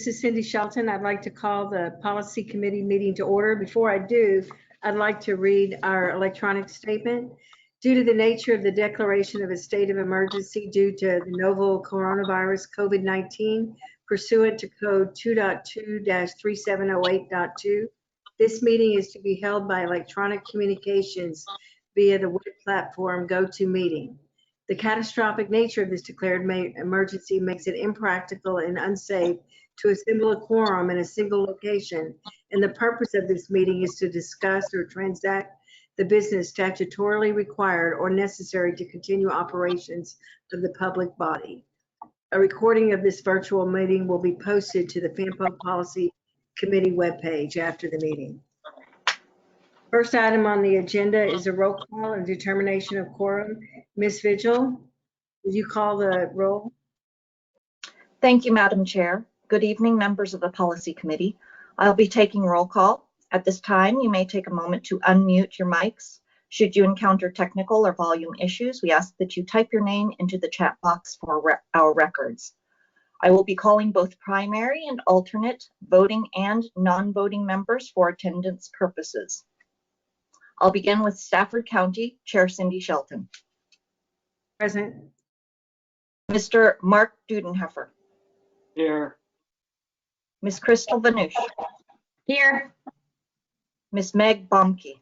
This is Cindy Shelton. I'd like to call the Policy Committee meeting to order. Before I do, I'd like to read our electronic statement. Due to the nature of the declaration of a state of emergency due to the novel coronavirus COVID-19 pursuant to code 2.2-3708.2, this meeting is to be held by electronic communications via the web platform GoToMeeting. The catastrophic nature of this declared emergency makes it impractical and unsafe to assemble a quorum in a single location, and the purpose of this meeting is to discuss or transact the business statutorily required or necessary to continue operations of the public body. A recording of this virtual meeting will be posted to the FAMPO Policy Committee webpage after the meeting. First item on the agenda is a roll call and determination of quorum. Ms. Vigil, would you call the roll? Thank you, Madam Chair. Good evening, members of the Policy Committee. I'll be taking roll call. At this time, you may take a moment to unmute your mics. Should you encounter technical or volume issues, we ask that you type your name into the chat box for our records. I will be calling both primary and alternate voting and non-voting members for attendance purposes. I'll begin with Stafford County, Chair Cindy Shelton. Present. Mr. Mark Dudenheffer. Here. Ms. Crystal Vanush. Here. Ms. Meg Bomke.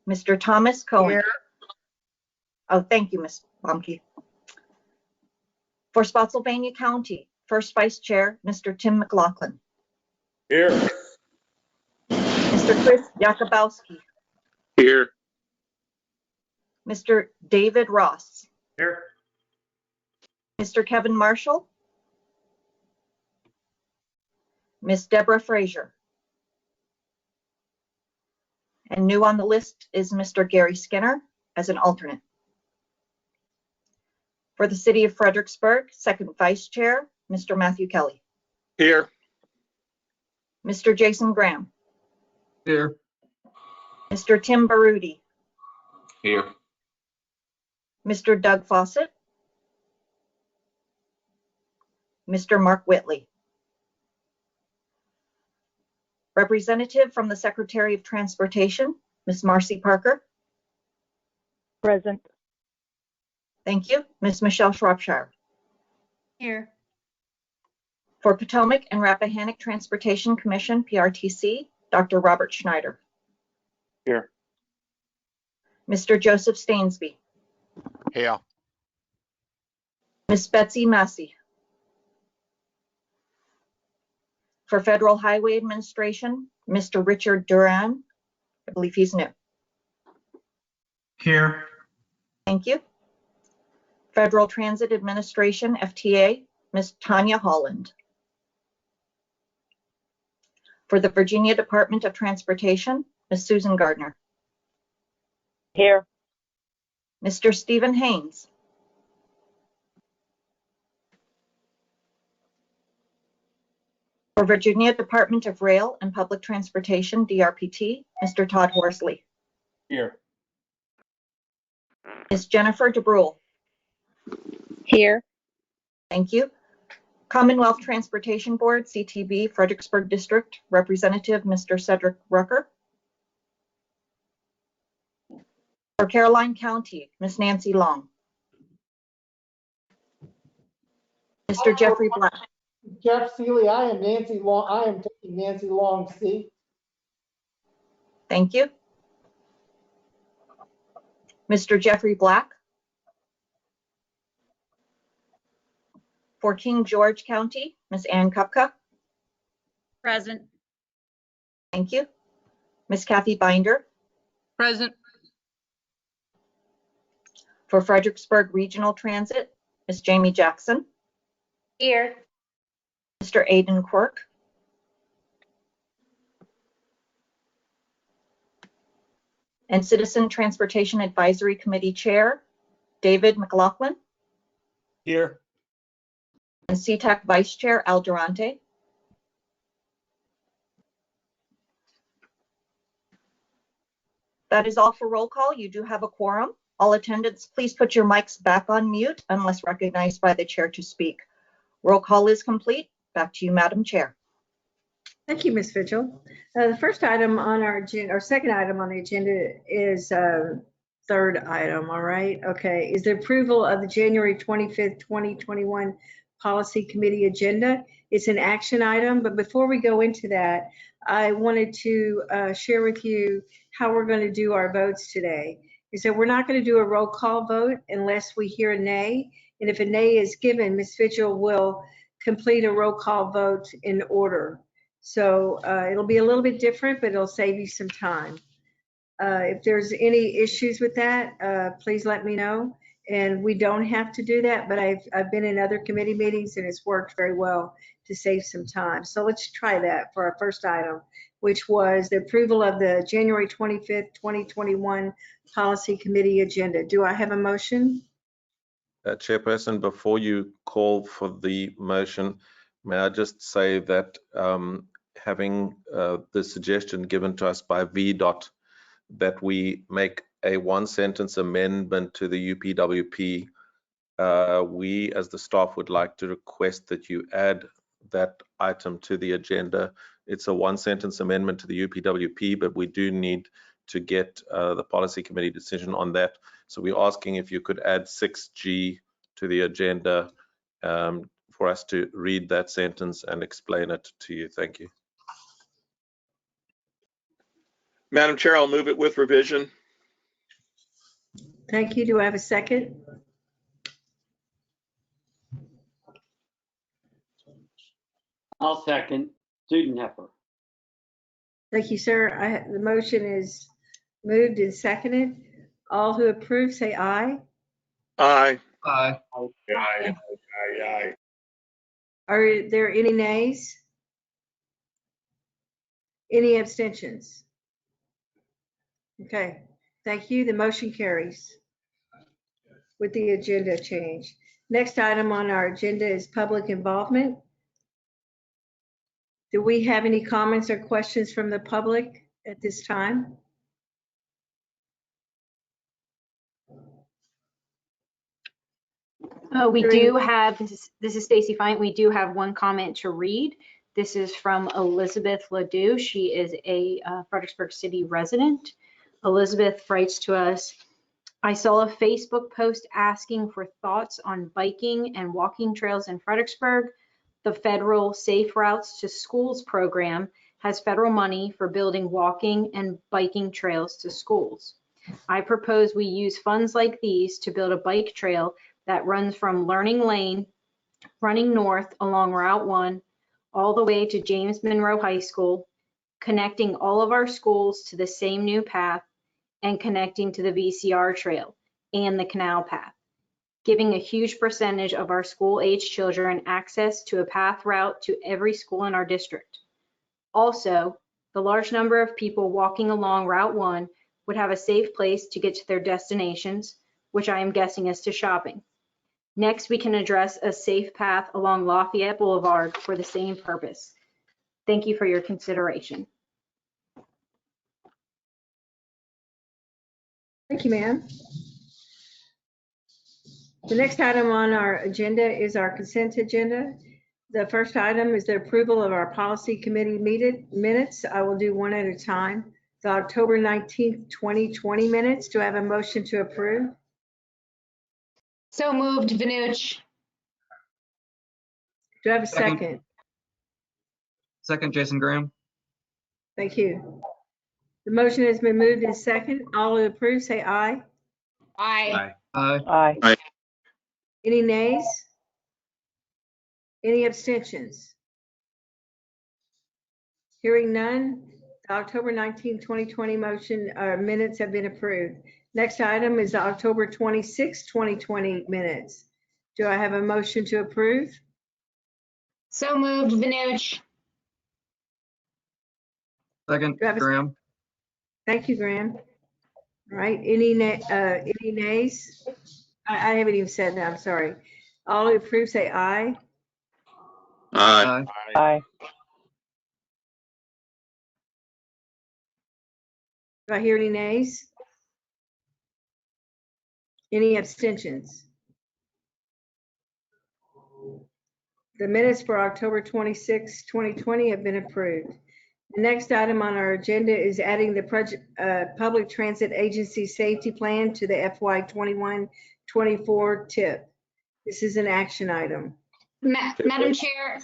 Mr. Thomas Cohen. Here. Oh, thank you, Ms. Bomke. For Spotsylvania County, First Vice Chair, Mr. Tim McLaughlin. Here. Mr. Chris Jakubowski. Here. Mr. David Ross. Here. Mr. Kevin Marshall. Ms. Deborah Frazier. And new on the list is Mr. Gary Skinner as an alternate. For the City of Fredericksburg, Second Vice Chair, Mr. Matthew Kelly. Here. Mr. Jason Graham. Here. Mr. Tim Baruti. Here. Mr. Doug Fawcett. Mr. Mark Whitley. Representative from the Secretary of Transportation, Ms. Marcy Parker. Present. Thank you. Ms. Michelle Shropshire. Here. For Potomac and Rappahannock Transportation Commission, PRTC, Dr. Robert Schneider. Here. Mr. Joseph Stainsby. Here. Ms. Betsy Massey. For Federal Highway Administration, Mr. Richard Duran. I believe he's new. Here. Thank you. Federal Transit Administration, FTA, Ms. Tanya Holland. For the Virginia Department of Transportation, Ms. Susan Gardner. Here. Mr. Stephen Haynes. For Virginia Department of Rail and Public Transportation, DRPT, Mr. Todd Horsley. Here. Ms. Jennifer DeBrule. Here. Thank you. Commonwealth Transportation Board, CTB, Fredericksburg District, Representative Mr. Cedric Rucker. For Caroline County, Ms. Nancy Long. Mr. Jeffrey Black. Jeff Seeley, I am Nancy Long. I am taking Nancy Long's seat. Thank you. Mr. Jeffrey Black. For King George County, Ms. Ann Kupka. Present. Thank you. Ms. Kathy Binder. Present. For Fredericksburg Regional Transit, Ms. Jamie Jackson. Here. Mr. Aidan Quirk. And Citizen Transportation Advisory Committee Chair, David McLaughlin. Here. And CTAC Vice Chair, Al Durante. That is all for roll call. You do have a quorum. All attendants, please put your mics back on mute unless recognized by the chair to speak. Roll call is complete. Back to you, Madam Chair. Thank you, Ms. Vigil. The first item on our agenda, or second item on the agenda is third item, all right? Okay, is the approval of the January 25th, 2021 Policy Committee agenda. It's an action item, but before we go into that, I wanted to share with you how we're going to do our votes today. Is that we're not going to do a roll call vote unless we hear a nay. And if a nay is given, Ms. Vigil will complete a roll call vote in order. So it'll be a little bit different, but it'll save you some time. If there's any issues with that, please let me know. And we don't have to do that, but I've been in other committee meetings and it's worked very well to save some time. So let's try that for our first item, which was the approval of the January 25th, 2021 Policy Committee agenda. Do I have a motion? Chairperson, before you call for the motion, may I just say that having the suggestion given to us by VDOT that we make a one-sentence amendment to the UPWP, we as the staff would like to request that you add that item to the agenda. It's a one-sentence amendment to the UPWP, but we do need to get the policy committee decision on that. So we're asking if you could add 6G to the agenda for us to read that sentence and explain it to you. Thank you. Madam Chair, I'll move it with revision. Thank you. Do I have a second? I'll second. Dudenheffer. Thank you, sir. The motion is moved and seconded. All who approve say aye. Aye. Aye. Aye. Aye. Are there any nays? Any abstentions? Okay, thank you. The motion carries with the agenda change. Next item on our agenda is public involvement. Do we have any comments or questions from the public at this time? We do have, this is Stacy Fine. We do have one comment to read. This is from Elizabeth Ledoux. She is a Fredericksburg City resident. Elizabeth writes to us, I saw a Facebook post asking for thoughts on biking and walking trails in Fredericksburg. The federal Safe Routes to Schools program has federal money for building walking and biking trails to schools. I propose we use funds like these to build a bike trail that runs from Learning Lane, running north along Route 1, all the way to James Monroe High School, connecting all of our schools to the same new path and connecting to the VCR trail and the canal path, giving a huge percentage of our school-age children access to a path route to every school in our district. Also, the large number of people walking along Route 1 would have a safe place to get to their destinations, which I am guessing is to shopping. Next, we can address a safe path along Lafayette Boulevard for the same purpose. Thank you for your consideration. Thank you, ma'am. The next item on our agenda is our consent agenda. The first item is the approval of our policy committee minutes. I will do one at a time. The October 19th, 2020 minutes. Do I have a motion to approve? So moved, Vanucci. Do I have a second? Second, Jason Graham. Thank you. The motion has been moved and second. All who approve say aye. Aye. Aye. Any nays? Any abstentions? Hearing none, the October 19, 2020 motion minutes have been approved. Next item is the October 26, 2020 minutes. Do I have a motion to approve? So moved, Vanucci. Second, Do I have a- Graham. Thank you, Graham. All right, any nays? I haven't even said that, I'm sorry. All who approve say aye. Aye. Aye. Do I hear any nays? Any abstentions? The minutes for October 26, 2020 have been approved. The next item on our agenda is adding the Public Transit Agency Safety Plan to the FY 21-24 TIP. This is an action item. Madam Chair,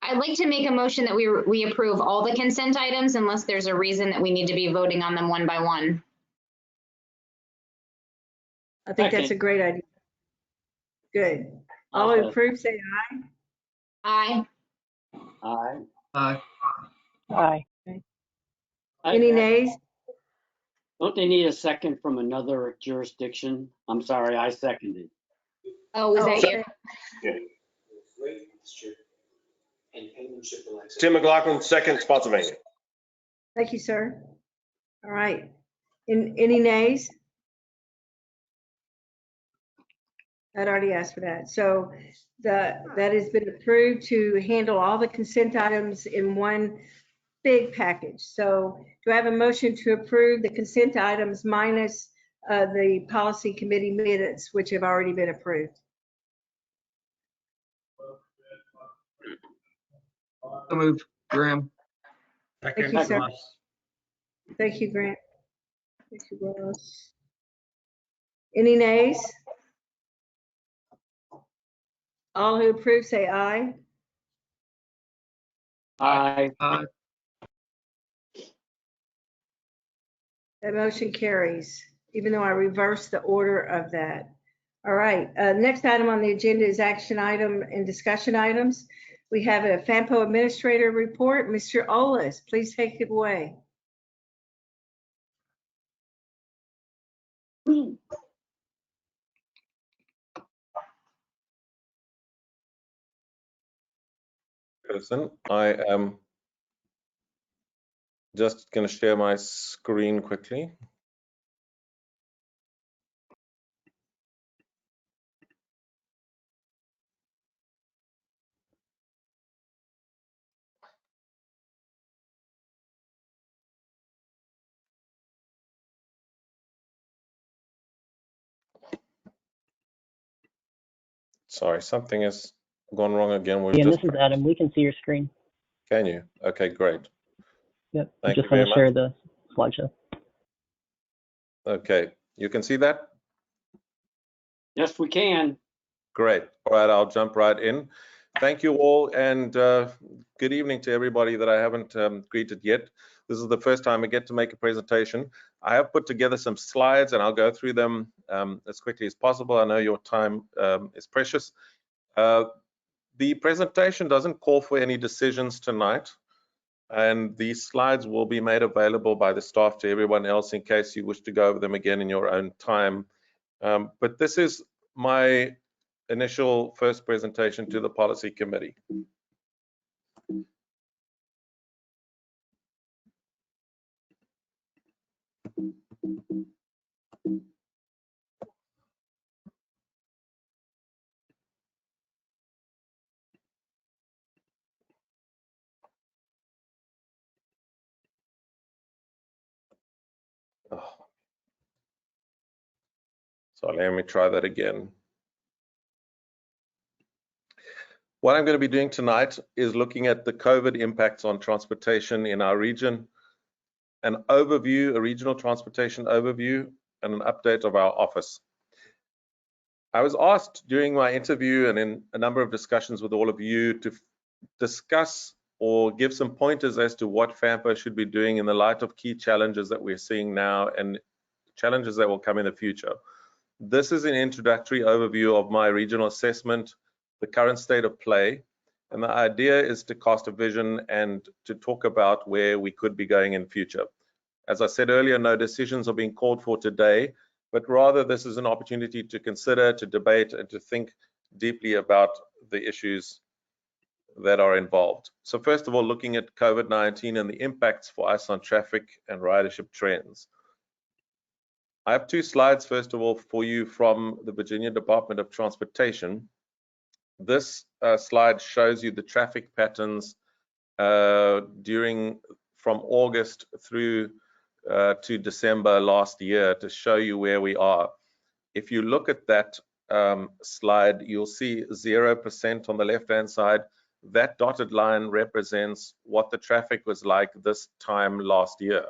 I'd like to make a motion that we approve all the consent items unless there's a reason that we need to be voting on them one by one. I think that's a Second. great idea. Good. All who approve, say aye. Aye. Aye. Aye. Any nays? Don't they need a second from another jurisdiction? I'm sorry, I seconded. Oh, was that you? Tim McLaughlin, second, Spotsylvania. Thank you, sir. All right. Any nays? I'd already asked for that. So that has been approved to handle all the consent items in one big package. So do I have a motion to approve the consent items minus the policy committee minutes, which have already been approved? So moved. Graham. Thank you, sir. Thank you, Grant. Thank you, Ross. Any nays? All who approve, say aye. Aye. Aye. That motion carries, even though I reversed the order of that. All right, next item on the agenda is action item and discussion items. We have a FAMPO administrator report. Mr. Olis, please take it away. Person, I am just going to share my screen quickly. Sorry, something has gone wrong again. Yeah, this is Adam. We can see your screen. Can you? Okay, great. Yep. Thank Just you very want to share much. the slideshow. Okay, you can see that? Yes, we can. Great. All right, I'll jump right in. Thank you all, and good evening to everybody that I haven't greeted yet. This is the first time I get to make a presentation. I have put together some slides, and I'll go through them as quickly as possible. I know your time is precious. The presentation doesn't call for any decisions tonight, and these slides will be made available by the staff to everyone else in case you wish to go over them again in your own time. But this is my initial first presentation to the policy committee. Oh. So let me try that again. What I'm going to be doing tonight is looking at the COVID impacts on transportation in our region, an overview, a regional transportation overview, and an update of our office. I was asked during my interview and in a number of discussions with all of you to discuss or give some pointers as to what FAMPO should be doing in the light of key challenges that we're seeing now and challenges that will come in the future. This is an introductory overview of my regional assessment, the current state of play, and the idea is to cast a vision and to talk about where we could be going in future. As I said earlier, no decisions are being called for today, but rather this is an opportunity to consider, to debate, and to think deeply about the issues that are involved. So first of all, looking at COVID-19 and the impacts for us on traffic and ridership trends. I have two slides, first of all, for you from the Virginia Department of Transportation. This slide shows you the traffic patterns from August through to December last year to show you where we are. If you look at that, slide, you'll see 0% on the left-hand side. That dotted line represents what the traffic was like this time last year.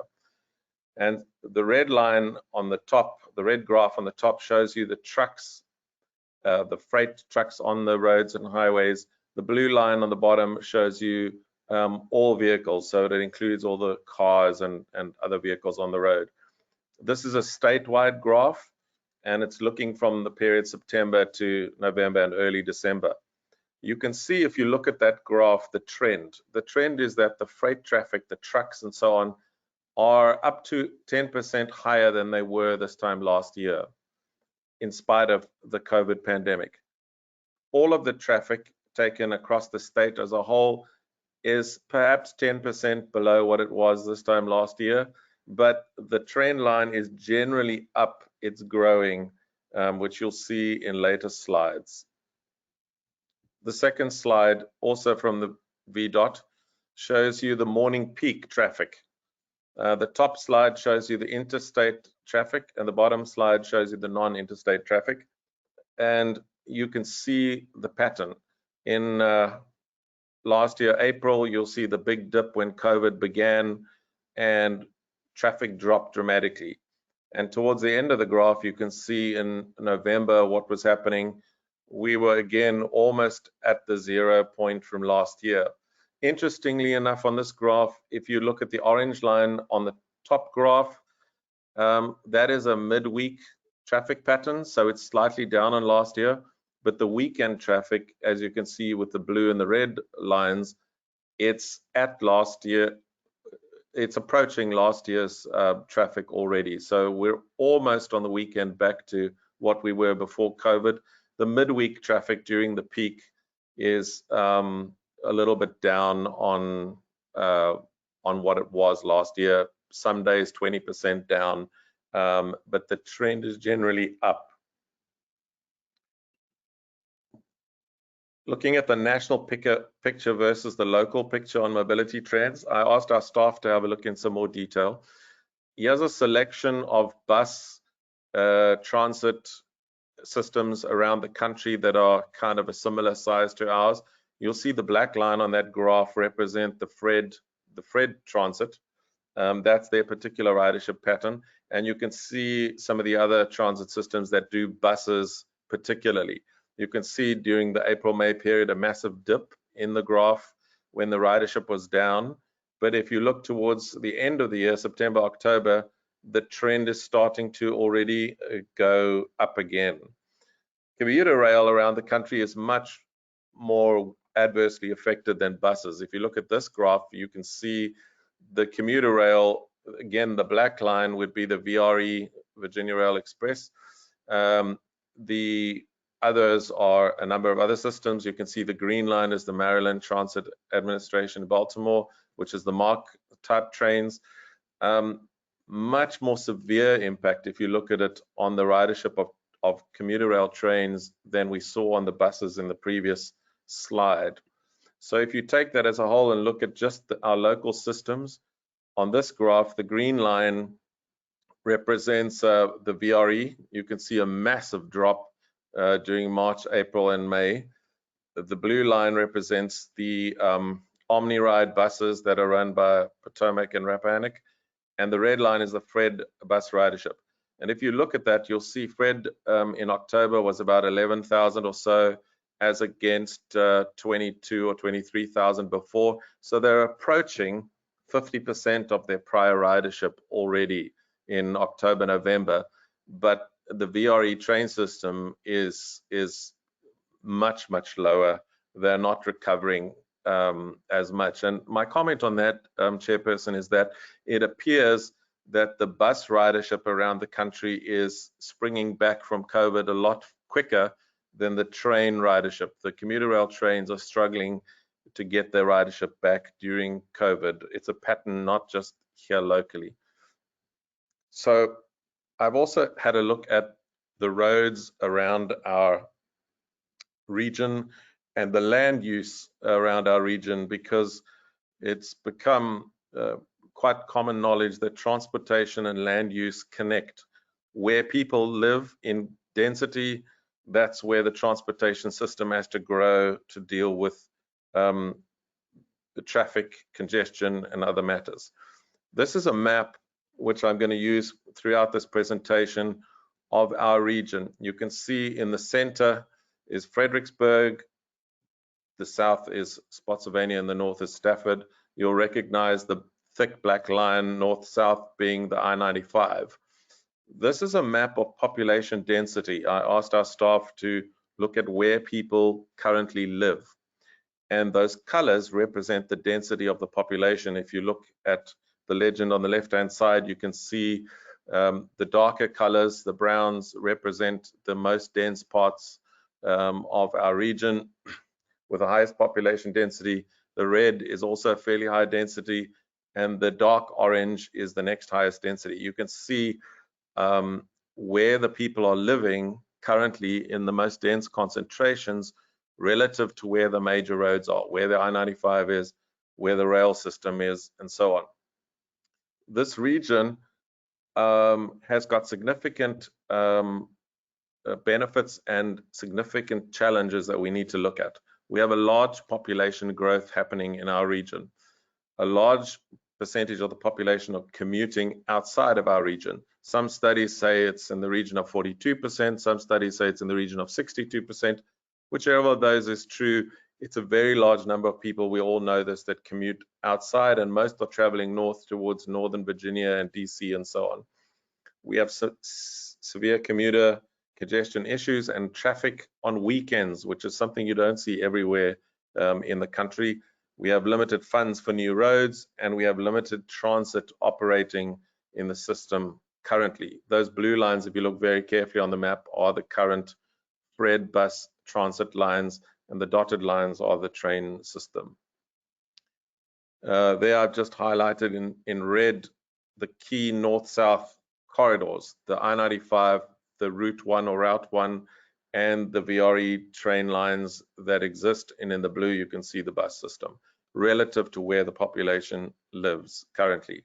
And the red line on the top, the red graph on the top shows you the trucks, the freight trucks on the roads and highways. The blue line on the bottom shows you all vehicles, so it includes all the cars and other vehicles on the road. This is a statewide graph, and it's looking from the period September to November and early December. You can see, if you look at that graph, the trend. The trend is that the freight traffic, the trucks and so on, are up to 10% higher than they were this time last year, in spite of the COVID pandemic. All of the traffic taken across the state as a whole is perhaps 10% below what it was this time last year, but the trend line is generally up, it's growing, which you'll see in later slides. The second slide, also from the VDOT, shows you the morning peak traffic. The top slide shows you the interstate traffic, and the bottom slide shows you the non-interstate traffic. And you can see the pattern. In last year, April, you'll see the big dip when COVID began and traffic dropped dramatically. And towards the end of the graph, you can see in November what was happening. We were again almost at the 0 point from last year. Interestingly enough, on this graph, if you look at the orange line on the top graph, that is a midweek traffic pattern, so it's slightly down on last year. But the weekend traffic, as you can see with the blue and the red lines, it's at last year. It's approaching last year's traffic already. So we're almost on the weekend back to what we were before COVID. The midweek traffic during the peak is a little bit down on what it was last year. Some days 20% down, but the trend is generally up. Looking at the national picture versus the local picture on mobility trends, I asked our staff to have a look in some more detail. Here's a selection of bus transit systems around the country that are kind of a similar size to ours. You'll see the black line on that graph represent the Fred transit. That's their particular ridership pattern. And you can see some of the other transit systems that do buses particularly. You can see during the April-May period a massive dip in the graph when the ridership was down. But if you look towards the end of the year, September, October, the trend is starting to already go up again. Commuter rail around the country is much more adversely affected than buses. If you look at this graph, you can see the commuter rail, again, the black line would be the VRE, Virginia Rail Express. The others are a number of other systems. You can see the green line is the Maryland Transit Administration, Baltimore, which is the MARC type trains. Much more severe impact if you look at it on the ridership of commuter rail trains than we saw on the buses in the previous slide. So if you take that as a whole and look at just our local systems, on this graph, the green line represents the VRE. You can see a massive drop during March, April, and May. The blue line represents the OmniRide buses that are run by Potomac and Rappahannock, and the red line is the Fred bus ridership. And if you look at that, you'll see Fred in October was about 11,000 or so, as against 22 or 23,000 before. So they're approaching 50% of their prior ridership already in October, November. But the VRE train system is much, much lower. They're not recovering as much. And my comment on that, Chairperson, is that it appears that the bus ridership around the country is springing back from COVID a lot quicker than the train ridership. The commuter rail trains are struggling to get their ridership back during COVID. It's a pattern not just here locally. So I've also had a look at the roads around our region and the land use around our region, because it's become quite common knowledge that transportation and land use connect. Where people live in density, that's where the transportation system has to grow to deal with the traffic congestion and other matters. This is a map which I'm going to use throughout this presentation of our region. You can see in the center is Fredericksburg, the south is Spotsylvania, and the north is Stafford. You'll recognize the thick black line north-south being the I-95. This is a map of population density. I asked our staff to look at where people currently live, and those colors represent the density of the population. If you look at the legend on the left-hand side, you can see the darker colors, the browns, represent the most dense parts of our region with the highest population density. The red is also fairly high density, and the dark orange is the next highest density. You can see where the people are living currently in the most dense concentrations relative to where the major roads are, where the I-95 is, where the rail system is, and so on. This region has got significant benefits and significant challenges that we need to look at. We have a large population growth happening in our region. A large percentage of the population are commuting outside of our region. Some studies say it's in the region of 42%, some studies say it's in the region of 62%. Whichever of those is true, it's a very large number of people, we all know this, that commute outside, and most are traveling north towards Northern Virginia and DC and so on. We have severe commuter congestion issues and traffic on weekends, which is something you don't see everywhere in the country. We have limited funds for new roads, and we have limited transit operating in the system currently. Those blue lines, if you look very carefully on the map, are the current Fred bus transit lines, and the dotted lines are the train system. There I've just highlighted in red the key north-south corridors, the I-95, the Route 1 or Route 1, and the VRE train lines that exist, and in the blue you can see the bus system relative to where the population lives currently.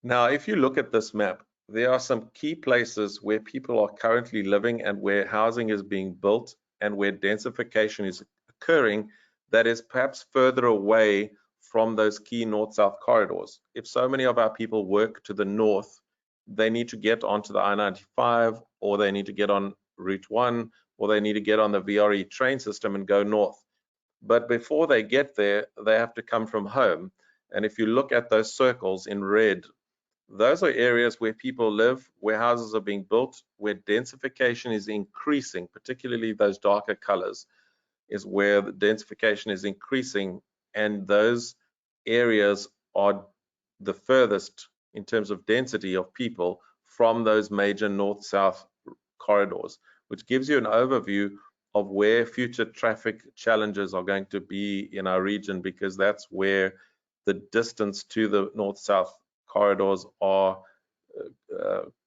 Now, if you look at this map, there are some key places where people are currently living and where housing is being built and where densification is occurring that is perhaps further away from those key north-south corridors. If so many of our people work to the north, they need to get onto the I-95, or they need to get on Route 1, or they need to get on the VRE train system and go north. But before they get there, they have to come from home. And if you look at those circles in red, those are areas where people live, where houses are being built, where densification is increasing, particularly those darker colors is where the densification is increasing, and those areas are the furthest in terms of density of people from those major north-south corridors, which gives you an overview of where future traffic challenges are going to be in our region, because that's where the distance to the north-south corridors are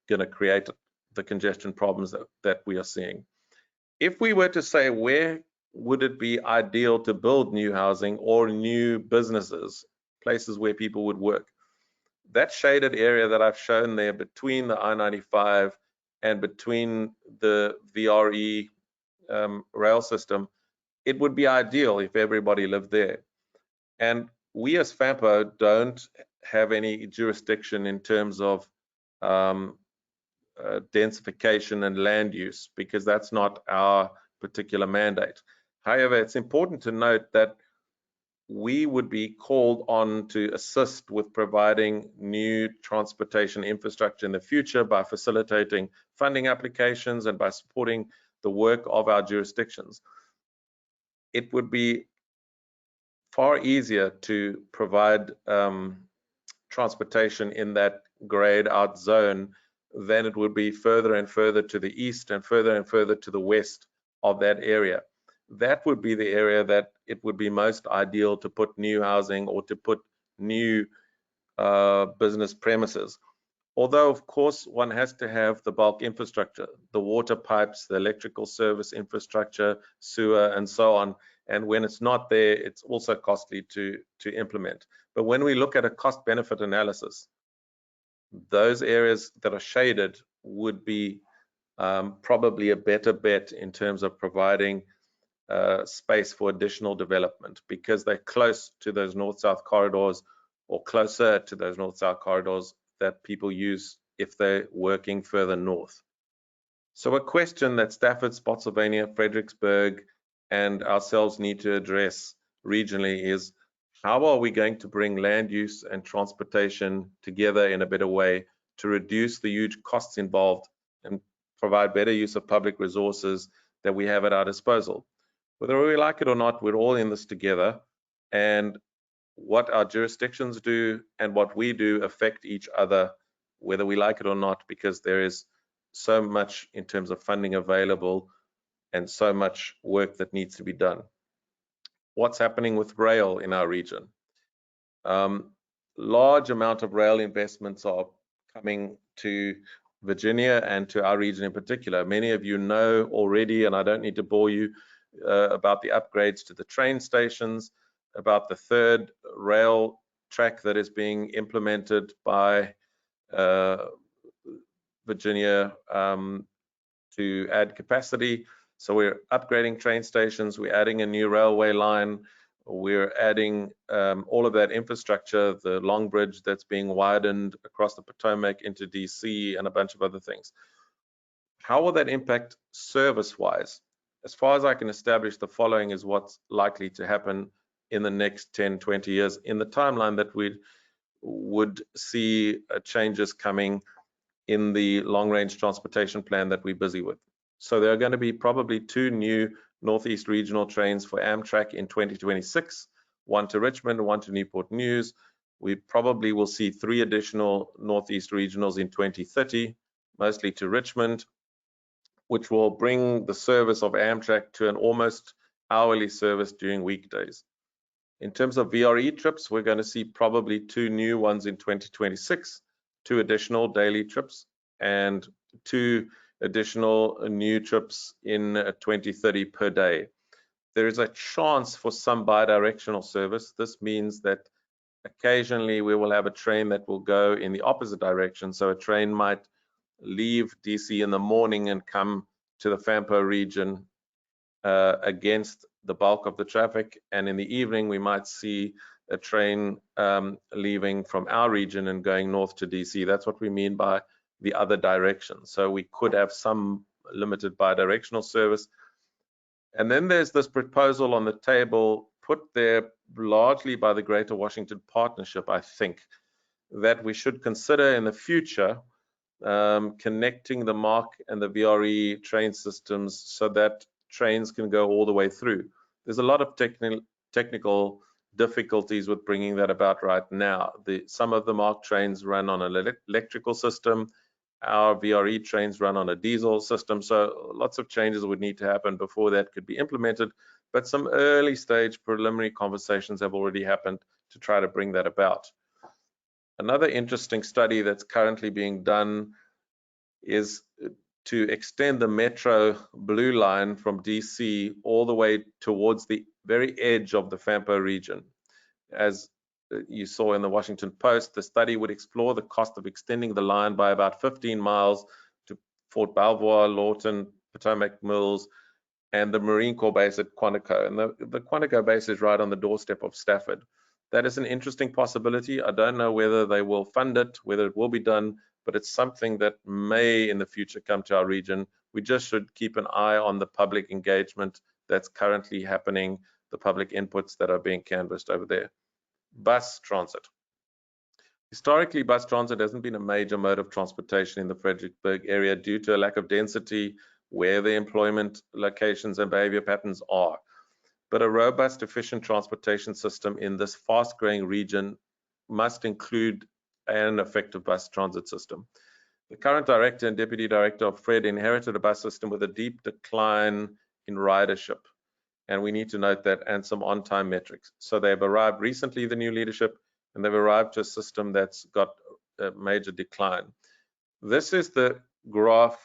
going to create the congestion problems that we are seeing. If we were to say, where would it be ideal to build new housing or new businesses, places where people would work? That shaded area that I've shown there between the I-95 and between the VRE rail system, it would be ideal if everybody lived there. And we as FAMPO don't have any jurisdiction in terms of densification and land use, because that's not our particular mandate. However, it's important to note that we would be called on to assist with providing new transportation infrastructure in the future by facilitating funding applications and by supporting the work of our jurisdictions. It would be far easier to provide transportation in that grayed out zone than it would be further and further to the east and further to the west of that area. That would be the area that it would be most ideal to put new housing or to put new business premises. Although, of course, one has to have the bulk infrastructure, the water pipes, the electrical service infrastructure, sewer, and so on. And when it's not there, it's also costly to implement. But when we look at a cost-benefit analysis, those areas that are shaded would be probably a better bet in terms of providing space for additional development, because they're close to those north-south corridors, or closer to those north-south corridors that people use if they're working further north. So a question that Stafford, Spotsylvania, Fredericksburg, and ourselves need to address regionally is, how are we going to bring land use and transportation together in a better way to reduce the huge costs involved and provide better use of public resources that we have at our disposal? Whether we like it or not, we're all in this together, and what our jurisdictions do and what we do affect each other, whether we like it or not, because there is so much in terms of funding available and so much work that needs to be done. What's happening with rail in our region? Large amount of rail investments are coming to Virginia and to our region in particular. Many of you know already, and I don't need to bore you about the upgrades to the train stations, about the third rail track that is being implemented by Virginia to add capacity. So we're upgrading train stations, we're adding a new railway line, we're adding all of that infrastructure, the long bridge that's being widened across the Potomac into DC, and a bunch of other things. How will that impact service-wise? As far as I can establish, the following is what's likely to happen in the next 10, 20 years in the timeline that we would see changes coming in the long-range transportation plan that we're busy with. So there are going to be probably 2 new Northeast regional trains for Amtrak in 2026, one to Richmond, one to Newport News. We probably will see 3 additional Northeast regionals in 2030, mostly to Richmond, which will bring the service of Amtrak to an almost hourly service during weekdays. In terms of VRE trips, we're going to see probably 2 new ones in 2026, 2 additional daily trips, and 2 additional new trips in 2030 per day. There is a chance for some bi-directional service. This means that occasionally we will have a train that will go in the opposite direction. So a train might leave DC in the morning and come to the Fampo region against the bulk of the traffic, and in the evening we might see a train leaving from our region and going north to DC. That's what we mean by the other direction. So we could have some limited bi-directional service. And then there's this proposal on the table, put there largely by the Greater Washington Partnership, I think, that we should consider in the future connecting the MARC and the VRE train systems so that trains can go all the way through. There's a lot of technical difficulties with bringing that about right now. Some of the MARC trains run on an electrical system. Our VRE trains run on a diesel system. So lots of changes would need to happen before that could be implemented. But some early stage preliminary conversations have already happened to try to bring that about. Another interesting study that's currently being done is to extend the Metro Blue Line from DC all the way towards the very edge of the Fampo region. As you saw in the Washington Post, the study would explore the cost of extending the line by about 15 miles to Fort Belvoir, Lawton, Potomac Mills, and the Marine Corps base at Quantico. And the Quantico base is right on the doorstep of Stafford. That is an interesting possibility. I don't know whether they will fund it, whether it will be done, but it's something that may in the future come to our region. We just should keep an eye on the public engagement that's currently happening, the public inputs that are being canvassed over there. Bus transit. Historically, bus transit hasn't been a major mode of transportation in the Fredericksburg area due to a lack of density where the employment locations and behavior patterns are. But a robust, efficient transportation system in this fast-growing region must include an effective bus transit system. The current director and deputy director of Fred inherited a bus system with a deep decline in ridership. And we need to note that, and some on-time metrics. So they've arrived recently, the new leadership, and they've arrived to a system that's got a major decline. This is the graph,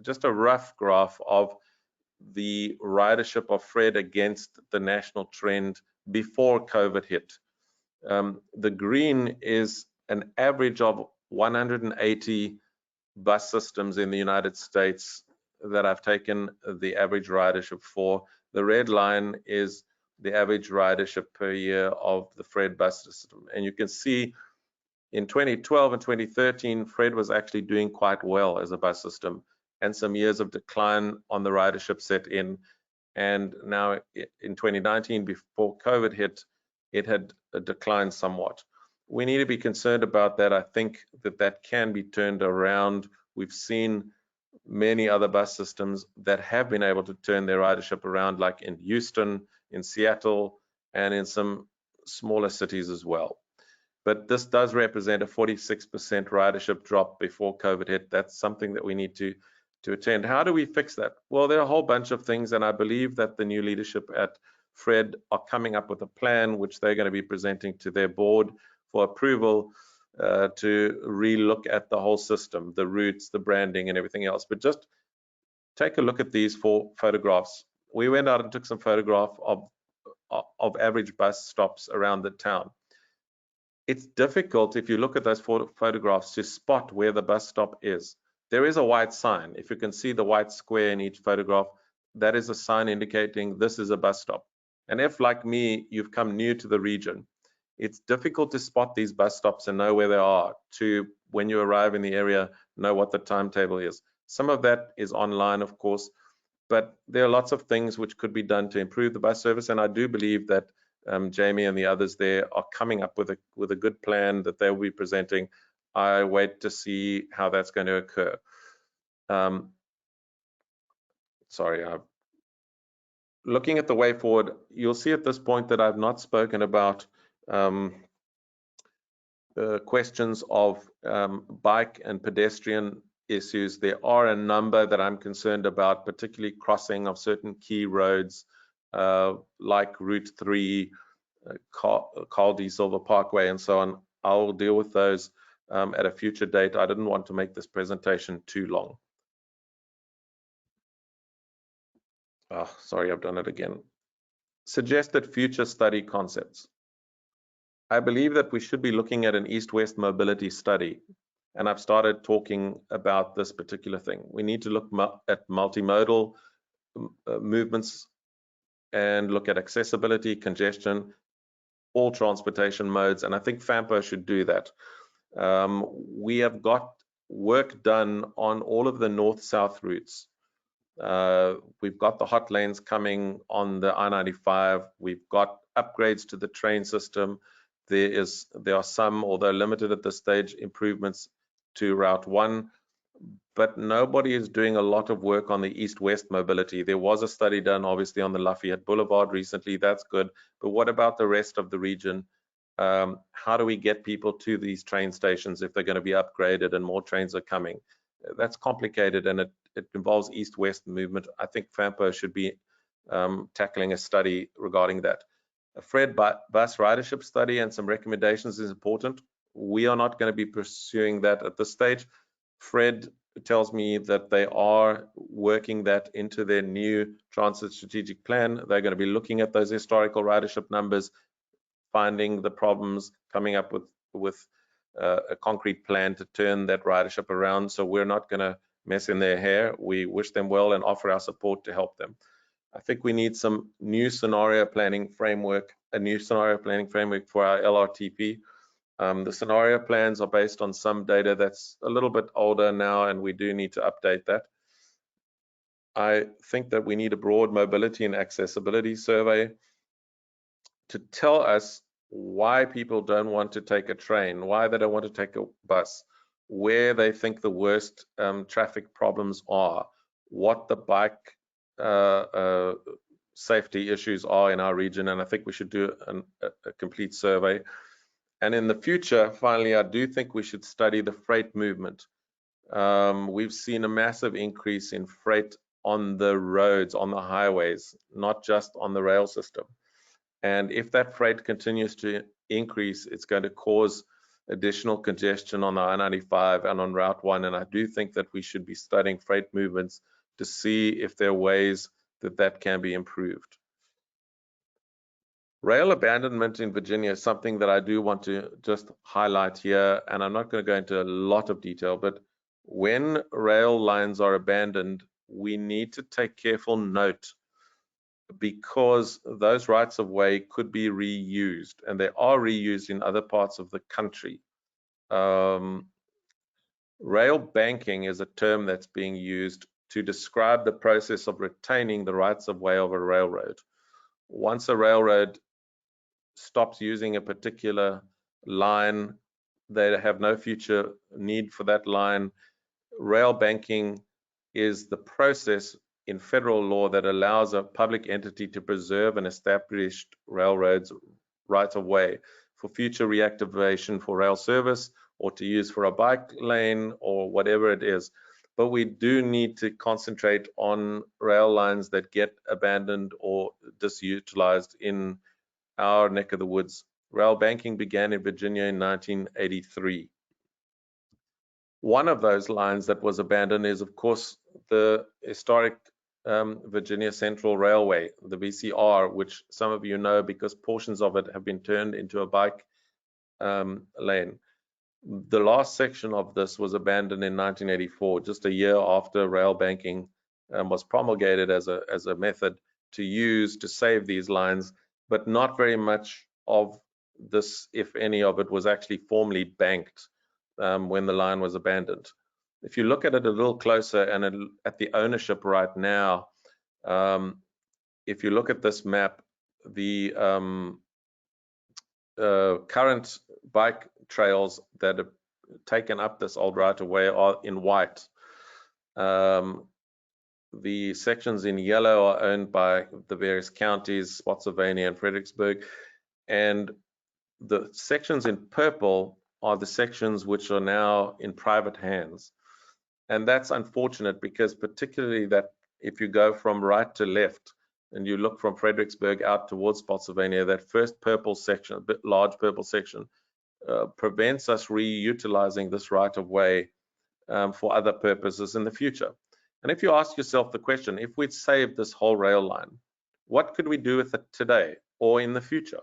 just a rough graph of the ridership of Fred against the national trend before COVID hit. The green is an average of 180 bus systems in the United States that I've taken the average ridership for. The red line is the average ridership per year of the Fred bus system. And you can see in 2012 and 2013, Fred was actually doing quite well as a bus system, and some years of decline on the ridership set in. And now in 2019, before COVID hit, it had declined somewhat. We need to be concerned about that. I think that can be turned around. We've seen many other bus systems that have been able to turn their ridership around, like in Houston, in Seattle, and in some smaller cities as well. But this does represent a 46% ridership drop before COVID hit. That's something that we need to attend. How do we fix that? Well, there are a whole bunch of things, and I believe that the new leadership at Fred are coming up with a plan which they're going to be presenting to their board for approval to relook at the whole system, the routes, the branding, and everything else. But just take a look at these 4 photographs. We went out and took some photographs of average bus stops around the town. It's difficult, if you look at those 4 photographs, to spot where the bus stop is. There is a white sign. If you can see the white square in each photograph, that is a sign indicating this is a bus stop. And if, like me, you've come new to the region, it's difficult to spot these bus stops and know where they are, to, when you arrive in the area, know what the timetable is. Some of that is online, of course, but there are lots of things which could be done to improve the bus service. And I do believe that Jamie and the others there are coming up with a good plan that they'll be presenting. I wait to see how that's going to occur. Looking at the way forward, you'll see at this point that I've not spoken about questions of bike and pedestrian issues. There are a number that I'm concerned about, particularly crossing of certain key roads like Route 3, Carl D. Silver Parkway, and so on. I'll deal with those at a future date. I didn't want to make this presentation too long. Oh, sorry, I've done it again. Suggested future study concepts. I believe that we should be looking at an east-west mobility study, and I've started talking about this particular thing. We need to look at multimodal movements and look at accessibility, congestion, all transportation modes, and I think FAMPO should do that. We have got work done on all of the north-south routes. We've got the hot lanes coming on the I-95. We've got upgrades to the train system. There are some, although limited at this stage, improvements to Route 1, but nobody is doing a lot of work on the east-west mobility. There was a study done, obviously, on the Lafayette Boulevard recently. That's good. But what about the rest of the region? How do we get people to these train stations if they're going to be upgraded and more trains are coming? That's complicated, and it involves east-west movement. I think FAMPO should be tackling a study regarding that. A Fred bus ridership study and some recommendations is important. We are not going to be pursuing that at this stage. Fred tells me that they are working that into their new transit strategic plan. They're going to be looking at those historical ridership numbers, finding the problems, coming up with a concrete plan to turn that ridership around. So we're not going to mess in their hair. We wish them well and offer our support to help them. I think we need some new scenario planning framework, a new scenario planning framework for our LRTP. The scenario plans are based on some data that's a little bit older now, and we do need to update that. I think that we need a broad mobility and accessibility survey to tell us why people don't want to take a train, why they don't want to take a bus, where they think the worst traffic problems are, what the bike safety issues are in our region, and I think we should do a complete survey. And in the future, finally, I do think we should study the freight movement. We've seen a massive increase in freight on the roads, on the highways, not just on the rail system. And if that freight continues to increase, it's going to cause additional congestion on the I-95 and on Route 1. And I do think that we should be studying freight movements to see if there are ways that can be improved. Rail abandonment in Virginia is something that I do want to just highlight here, and I'm not going to go into a lot of detail, but When rail lines are abandoned, we need to take careful note, because those rights of way could be reused, and they are reused in other parts of the country. Rail banking is a term that's being used to describe the process of retaining the rights of way of a railroad. Once a railroad stops using a particular line, they have no future need for that line. Rail banking is the process in federal law that allows a public entity to preserve an established railroad's right of way for future reactivation for rail service, or to use for a bike lane, or whatever it is. But we do need to concentrate on rail lines that get abandoned or disutilized in our neck of the woods. Rail banking began in Virginia in 1983. One of those lines that was abandoned is, of course, the historic Virginia Central Railway, the VCR, which some of you know because portions of it have been turned into a bike lane. The last section of this was abandoned in 1984, just a year after rail banking was promulgated as a method to use to save these lines, but not very much of this, if any of it, was actually formally banked when the line was abandoned. If you look at it a little closer and at the ownership right now, if you look at this map, the current bike trails that have taken up this old right of way are in white. The sections in yellow are owned by the various counties, Spotsylvania and Fredericksburg, and the sections in purple are the sections which are now in private hands. And that's unfortunate, because particularly that if you go from right to left and you look from Fredericksburg out towards Spotsylvania, that first purple section, a bit large purple section, prevents us reutilizing this right of way for other purposes in the future. And if you ask yourself the question, if we'd saved this whole rail line, what could we do with it today or in the future?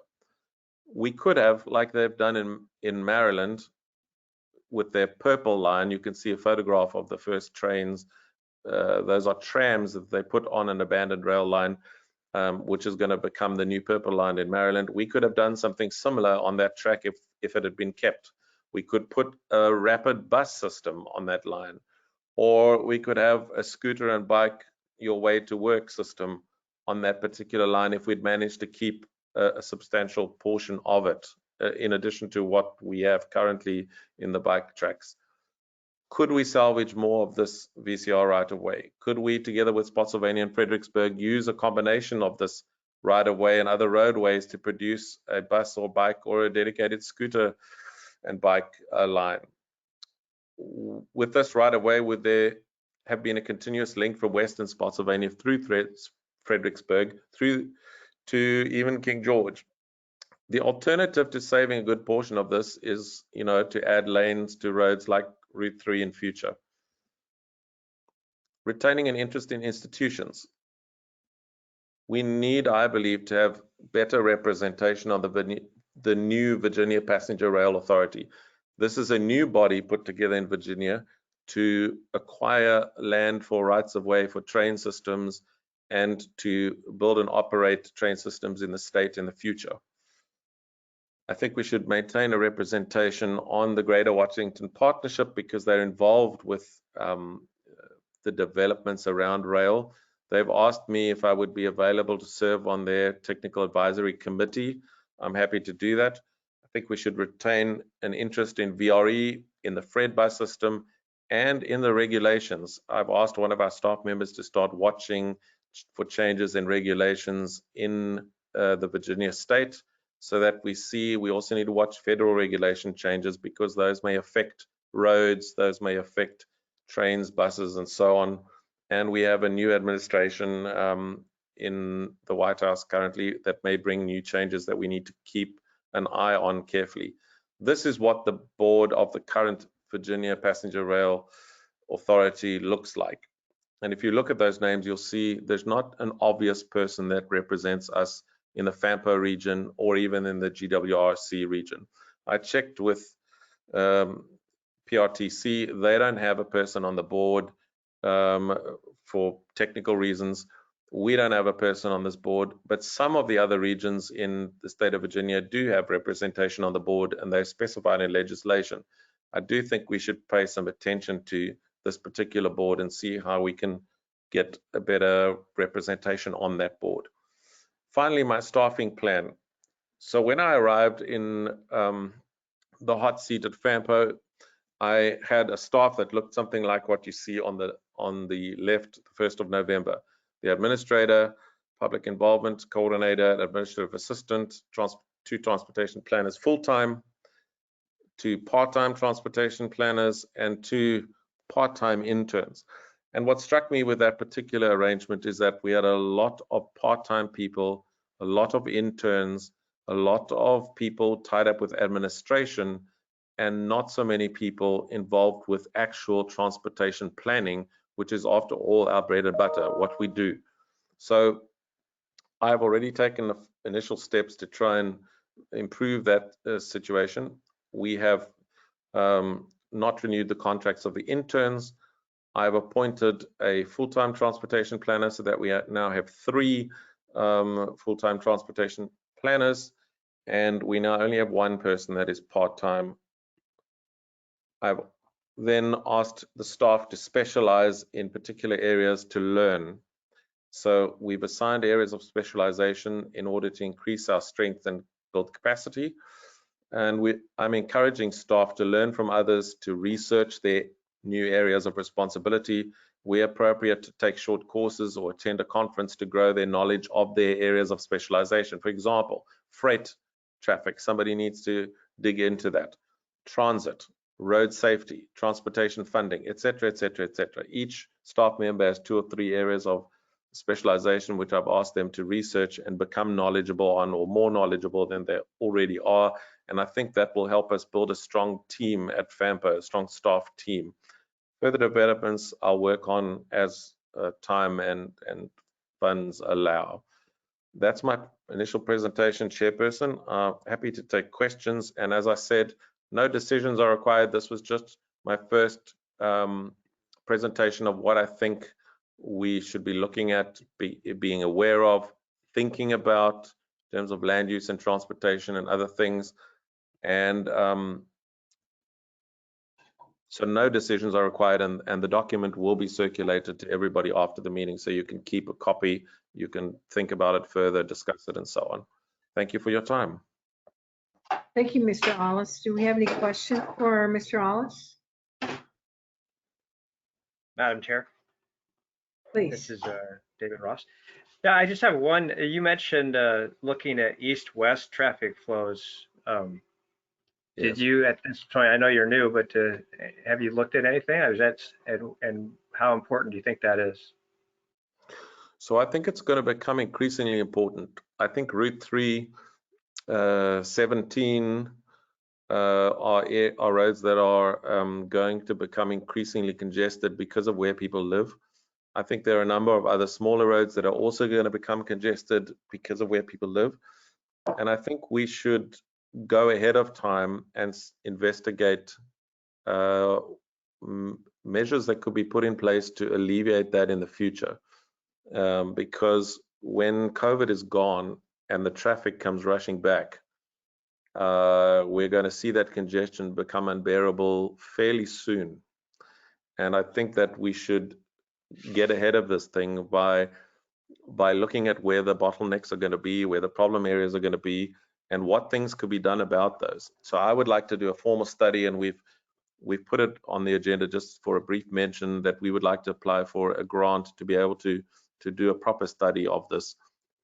We could have, like they've done in Maryland with their purple line. You can see a photograph of the first trains. Those are trams that they put on an abandoned rail line, which is going to become the new purple line in Maryland. We could have done something similar on that track if it had been kept. We could put a rapid bus system on that line, or we could have a scooter and bike your way to work system on that particular line if we'd managed to keep a substantial portion of it, in addition to what we have currently in the bike tracks. Could we salvage more of this VCR right of way? Could we, together with Spotsylvania and Fredericksburg, use a combination of this right of way and other roadways to produce a bus or bike or a dedicated scooter and bike line? With this right of way, would there have been a continuous link from Western Spotsylvania through Fredericksburg through to even King George? The alternative to saving a good portion of this is, to add lanes to roads like Route 3 in future. Retaining an interest in institutions. We need, I believe, to have better representation on the new Virginia Passenger Rail Authority. This is a new body put together in Virginia to acquire land for rights of way for train systems and to build and operate train systems in the state in the future. I think we should maintain a representation on the Greater Washington Partnership because they're involved with the developments around rail. They've asked me if I would be available to serve on their technical advisory committee. I'm happy to do that. I think we should retain an interest in VRE, in the Fredbus system, and in the regulations. I've asked one of our staff members to start watching for changes in regulations in the Virginia state, so that we also need to watch federal regulation changes, because those may affect roads, those may affect trains, buses, and so on. And we have a new administration in the White House currently that may bring new changes that we need to keep an eye on carefully. This is what the board of the current Virginia Passenger Rail Authority looks like. And if you look at those names, you'll see there's not an obvious person that represents us in the FAMPO region or even in the GWRC region. I checked with PRTC, they don't have a person on the board for technical reasons. We don't have a person on this board, but some of the other regions in the state of Virginia do have representation on the board, and they're specified in legislation. I do think we should pay some attention to this particular board and see how we can get a better representation on that board. Finally, my staffing plan. So when I arrived in the hot seat at FAMPO, I had a staff that looked something like what you see on the left, the 1st of November. The administrator, public involvement coordinator, administrative assistant, 2 transportation planners full-time, 2 part-time transportation planners, and 2 part-time interns. And what struck me with that particular arrangement is that we had a lot of part-time people, a lot of interns, a lot of people tied up with administration, and not so many people involved with actual transportation planning, which is after all our bread and butter, what we do. So I've already taken the initial steps to try and improve that situation. We have not renewed the contracts of the interns. I've appointed a full-time transportation planner so that we now have 3 full-time transportation planners, and we now only have 1 person that is part-time. I've then asked the staff to specialize in particular areas to learn. So we've assigned areas of specialization in order to increase our strength and build capacity. And I'm encouraging staff to learn from others, to research their new areas of responsibility, where appropriate to take short courses or attend a conference to grow their knowledge of their areas of specialization. For example, freight traffic, somebody needs to dig into that. Transit, road safety, transportation funding, etc., etc., etc. Each staff member has 2 or 3 areas of specialization which I've asked them to research and become knowledgeable on, or more knowledgeable than they already are. And I think that will help us build a strong team at FAMPO, a strong staff team. Further developments I'll work on as time and funds allow. That's my initial presentation, Chairperson. Happy to take questions. And as I said, no decisions are required. This was just my first presentation of what I think we should be looking at, being aware of, thinking about in terms of land use and transportation and other things. And so no decisions are required, and the document will be circulated to everybody after the meeting, so you can keep a copy, you can think about it further, discuss it, and so on. Thank you for your time. Thank you, Mr. Ollis. Do we have any questions for Mr. Ollis? Madam Chair, Please. this is David Ross. Yeah, I just have one. You mentioned looking at east-west traffic flows. Did you, at this point, I know you're new, but have you looked at anything? Or is that, and how important do you think that is? So I think it's going to become increasingly important. I think Route 3, 17 are roads that are going to become increasingly congested because of where people live. I think there are a number of other smaller roads that are also going to become congested because of where people live. And I think we should go ahead of time and investigate measures that could be put in place to alleviate that in the future. Because when COVID is gone and the traffic comes rushing back, we're going to see that congestion become unbearable fairly soon. And I think that we should get ahead of this thing by looking at where the bottlenecks are going to be, where the problem areas are going to be, and what things could be done about those. So I would like to do a formal study, and we've put it on the agenda just for a brief mention that we would like to apply for a grant to be able to do a proper study of this.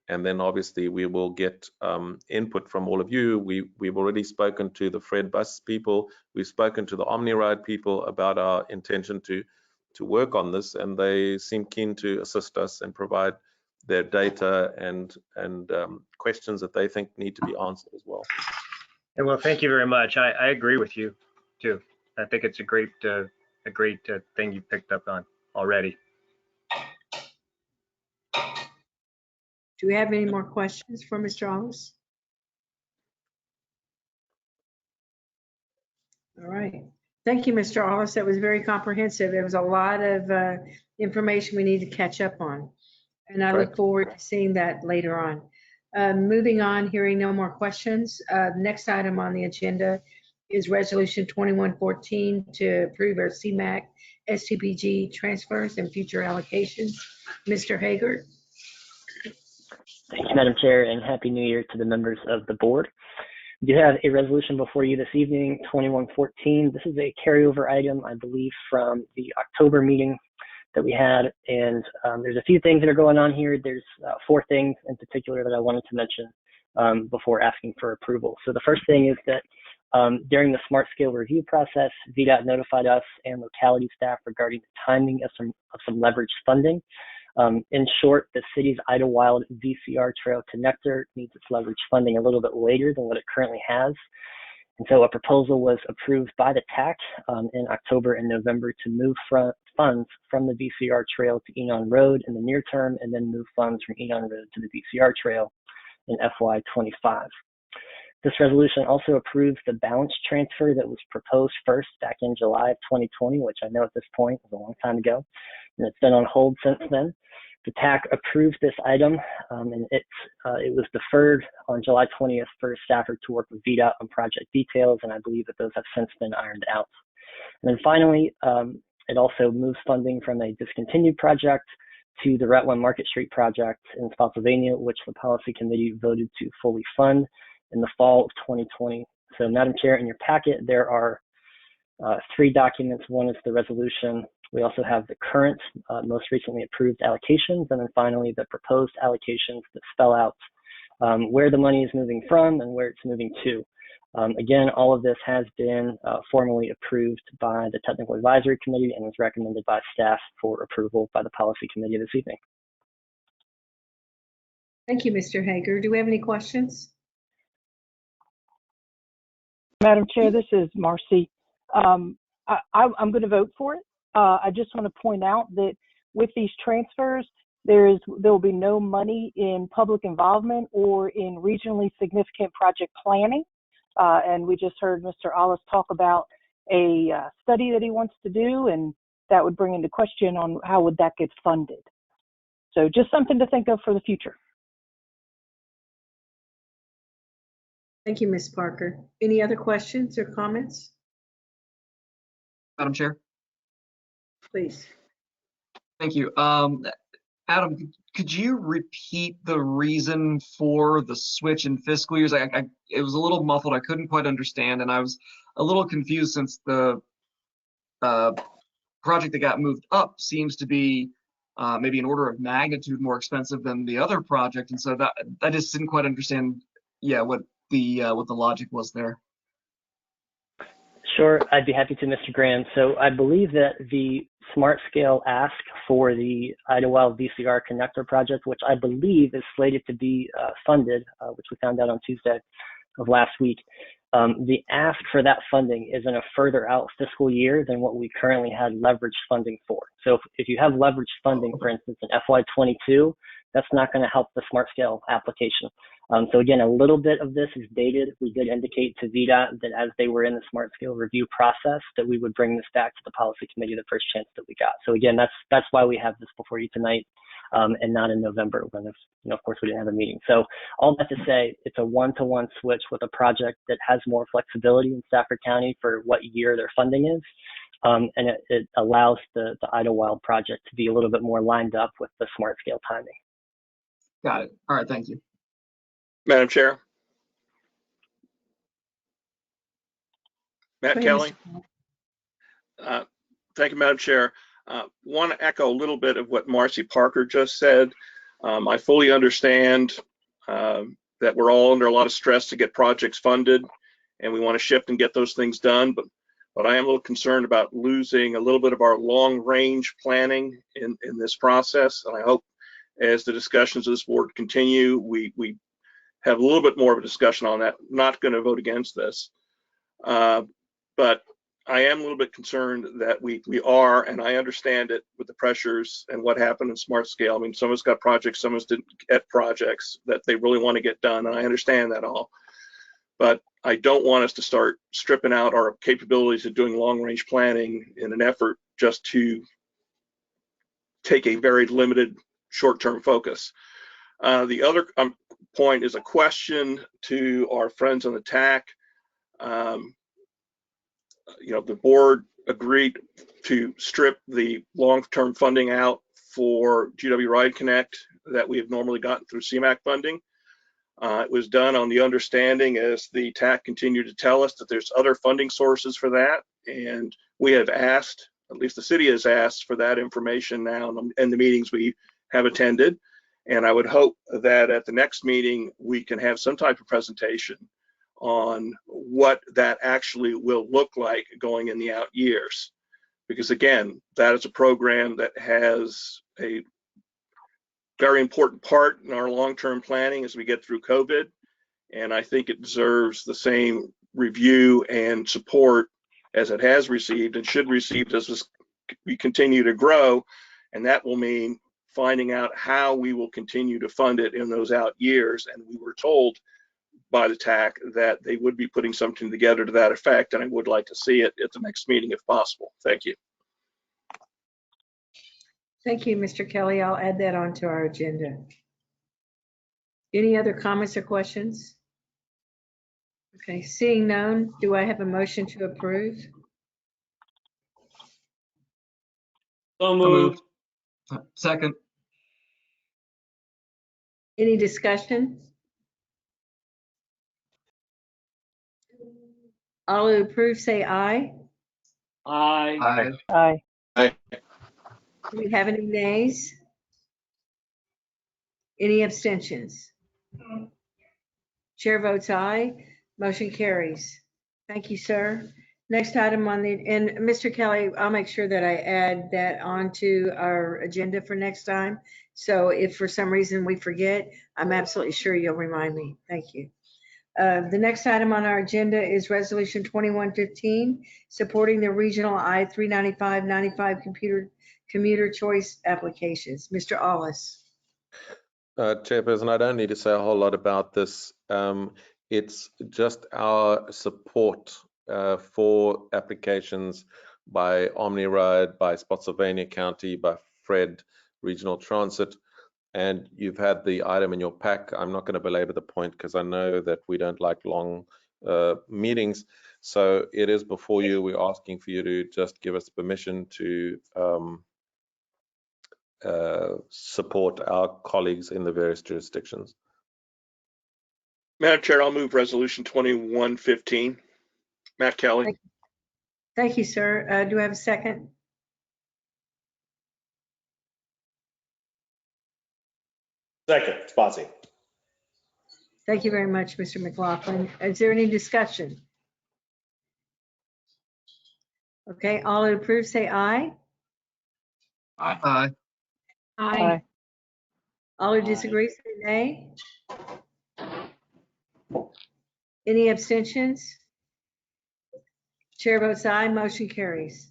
And then obviously we will get input from all of you. We've already spoken to the Fred Bus people. We've spoken to the OmniRide people about our intention to work on this, and they seem keen to assist us and provide their data and questions that they think need to be answered as well. And well, thank you very much. I agree with you too. I think it's a great thing you picked up on already. Do we have any more questions for Mr. Ollis? All right. Thank you, Mr. Allis. That was very comprehensive. There was a lot of information we need to catch up on. And I look forward to seeing that later on. Moving on, hearing no more questions. Next item on the agenda is Resolution 2114 to approve our CMAQ STPG transfers and future allocations. Mr. Hager. Thank you, Madam Chair, and Happy New Year to the members of the board. We do have a resolution before you this evening, 2114. This is a carryover item, I believe, from the October meeting that we had. And there's a few things that are going on here. There's 4 things in particular that I wanted to mention before asking for approval. So the first thing is that during the Smart Scale review process, VDOT notified us and locality staff regarding the timing of some leveraged funding. In short, the city's Idlewild VCR Trail connector needs its leverage funding a little bit later than what it currently has. And so a proposal was approved by the TAC in October and November to move funds from the VCR Trail to Enon Road in the near term, and then move funds from Enon Road to the VCR Trail in FY25. This resolution also approves the balance transfer that was proposed first back in July of 2020, which I know at this point is a long time ago, and it's been on hold since then. The TAC approved this item, and it was deferred on July 20th for staffers to work with VDOT on project details, and I believe that those have since been ironed out. And then finally, it also moves funding from a discontinued project to the Route 1 Market Street project in Spotsylvania, which the policy committee voted to fully fund in the fall of 2020. So, Madam Chair, in your packet, there are 3 documents. One is the resolution. We also have the current, most recently approved allocations, and then finally the proposed allocations that spell out where the money is moving from and where it's moving to. Again, all of this has been formally approved by the Technical Advisory Committee and is recommended by staff for approval by the Policy Committee this evening. Thank you, Mr. Hager. Do we have any questions? Madam Chair, this is Marcy. I'm going to vote for it. I just want to point out that with these transfers, there will be no money in public involvement or in regionally significant project planning. And we just heard Mr. Allis talk about a study that he wants to do, and that would bring into question on how would that get funded. So just something to think of for the future. Thank you, Ms. Parker. Any other questions or comments? Madam Chair. Please. Thank you. Adam, could you repeat the reason for the switch in fiscal years? It was a little muffled. I couldn't quite understand, and I was a little confused since the project that got moved up seems to be maybe an order of magnitude more expensive than the other project, and so that I just didn't quite understand. Yeah, what the logic was there. Sure, I'd be happy to, Mr. Graham. So I believe that the Smart Scale ask for the Idlewild VCR connector project, which I believe is slated to be funded, which we found out on Tuesday of last week. The ask for that funding is in a further out fiscal year than what we currently had leveraged funding for. So if you have leveraged funding, for instance, in FY22, that's not going to help the Smart Scale application. So again, a little bit of this is dated. We did indicate to VDOT that as they were in the Smart Scale review process, that we would bring this back to the policy committee the first chance that we got. So again, that's why we have this before you tonight, and not in November when, of course, we didn't have a meeting. So all that to say, it's a one-to-one switch with a project that has more flexibility in Stafford County for what year their funding is. And it allows the Idlewild project to be a little bit more lined up with the Smart Scale timing. Got it. All right, thank you. Madam Chair. Matt Kelly. Thank you, Madam Chair. Want to echo a little bit of what Marcy Parker just said. I fully understand that we're all under a lot of stress to get projects funded, and we want to shift and get those things done. But I am a little concerned about losing a little bit of our long-range planning in this process. And I hope as the discussions of this board continue, we have a little bit more of a discussion on that. I'm not going to vote against this, but I am a little bit concerned that we are, and I understand it with the pressures and what happened in Smart Scale. I mean, some of us got projects, some of us didn't get projects that they really want to get done, and I understand that all. But I don't want us to start stripping out our capabilities of doing long-range planning in an effort just to take a very limited short-term focus. The other point is a question to our friends on the TAC. The board agreed to strip the long-term funding out for GW Ride Connect that we have normally gotten through CMAQ funding. It was done on the understanding, as the TAC continued to tell us, that there's other funding sources for that, and we have asked, at least the city has asked, for that information now in the meetings we have attended. And I would hope that at the next meeting we can have some type of presentation on what that actually will look like going in the out years. Because again, that is a program that has a very important part in our long-term planning as we get through COVID. And I think it deserves the same review and support as it has received and should receive as we continue to grow. And that will mean finding out how we will continue to fund it in those out years. And we were told by the TAC that they would be putting something together to that effect, and I would like to see it at the next meeting if possible. Thank you. Thank you, Mr. Kelly. I'll add that onto our agenda. Any other comments or questions? Okay, seeing none, do I have a motion to approve? So moved. Second. Any discussion? All who approve say aye. Aye. Aye. Aye. Do we have any nays? Any abstentions? Chair votes aye. Motion carries. Thank you, sir. Next item on the, and Mr. Kelly, I'll make sure that I add that onto our agenda for next time. So if for some reason we forget, I'm absolutely sure you'll remind me. Thank you. The next item on our agenda is Resolution 2115, supporting the regional I-395-95 commuter choice applications. Mr. Allis. Chairperson, I don't need to say a whole lot about this. It's just our support for applications by OmniRide, by Spotsylvania County, by Fred Regional Transit. And you've had the item in your pack. I'm not going to belabor the point because I know that we don't like long meetings. So it is before you. We're asking for you to just give us permission to support our colleagues in the various jurisdictions. Madam Chair, I'll move Resolution 2115. Matt Kelly. Thank you, sir. Do I have a second? Second, Spazi. Thank you very much, Mr. McLaughlin. Is there any discussion? Okay, all who approve say aye. Aye. Aye. All who disagree say nay. Any abstentions? Chair votes aye, motion carries.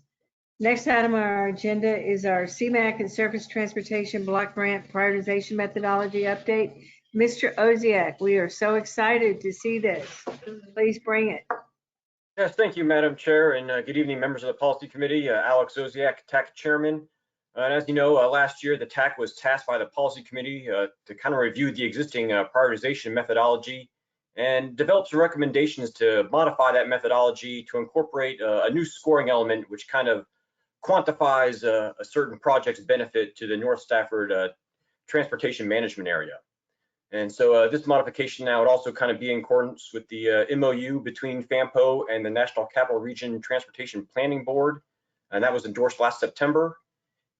Next item on our agenda is our CMAQ and Surface Transportation Block Grant Prioritization Methodology Update. Mr. Oziak, we are so excited to see this. Please bring it. Yes, thank you, Madam Chair, and good evening, members of the Policy Committee. Alex Oziak, TAC Chairman. And as you know, last year the TAC was tasked by the Policy Committee to kind of review the existing prioritization methodology and develop some recommendations to modify that methodology to incorporate a new scoring element which kind of quantifies a certain project's benefit to the North Stafford transportation management area. And so this modification now would also kind of be in accordance with the MOU between FAMPO and the National Capital Region Transportation Planning Board, and that was endorsed last September.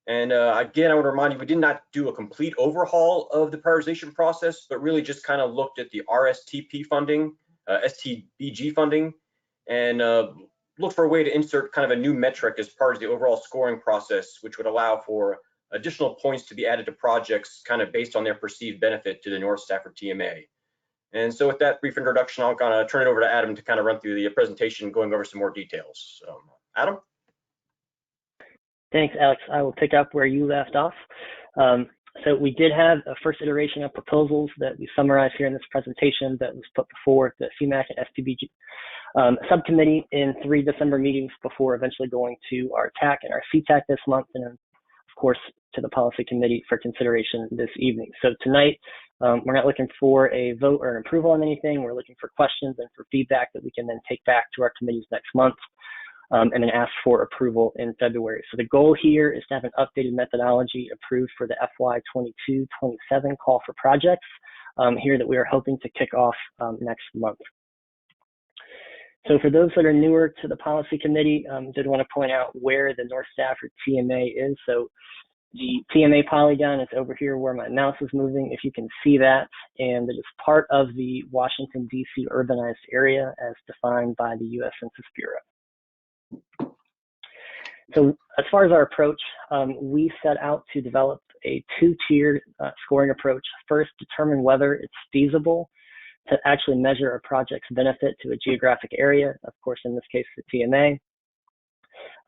And again, I want to remind you, we did not do a complete overhaul of the prioritization process, but really just kind of looked at the RSTP funding, STBG funding, and looked for a way to insert kind of a new metric as part of the overall scoring process, which would allow for additional points to be added to projects kind of based on their perceived benefit to the North Stafford TMA. And so with that brief introduction, I'll kind of turn it over to Adam to kind of run through the presentation, going over some more details. Adam? Thanks, Alex. I will pick up where you left off. So we did have a first iteration of proposals that we summarized here in this presentation that was put before the CMAQ and STBG subcommittee in 3 December meetings before eventually going to our TAC and our CTAC this month, and then, of course, to the policy committee for consideration this evening. So tonight, we're not looking for a vote or an approval on anything. We're looking for questions and for feedback that we can then take back to our committees next month, and then ask for approval in February. So the goal here is to have an updated methodology approved for the FY 22-27 call for projects here that we are hoping to kick off next month. So for those that are newer to the policy committee, did want to point out where the North Stafford TMA is. So the TMA polygon is over here where my mouse is moving, if you can see that, and it is part of the Washington, D.C. urbanized area as defined by the U.S. Census Bureau. So as far as our approach, we set out to develop a 2-tiered scoring approach. First, determine whether it's feasible to actually measure a project's benefit to a geographic area, of course, in this case, the TMA.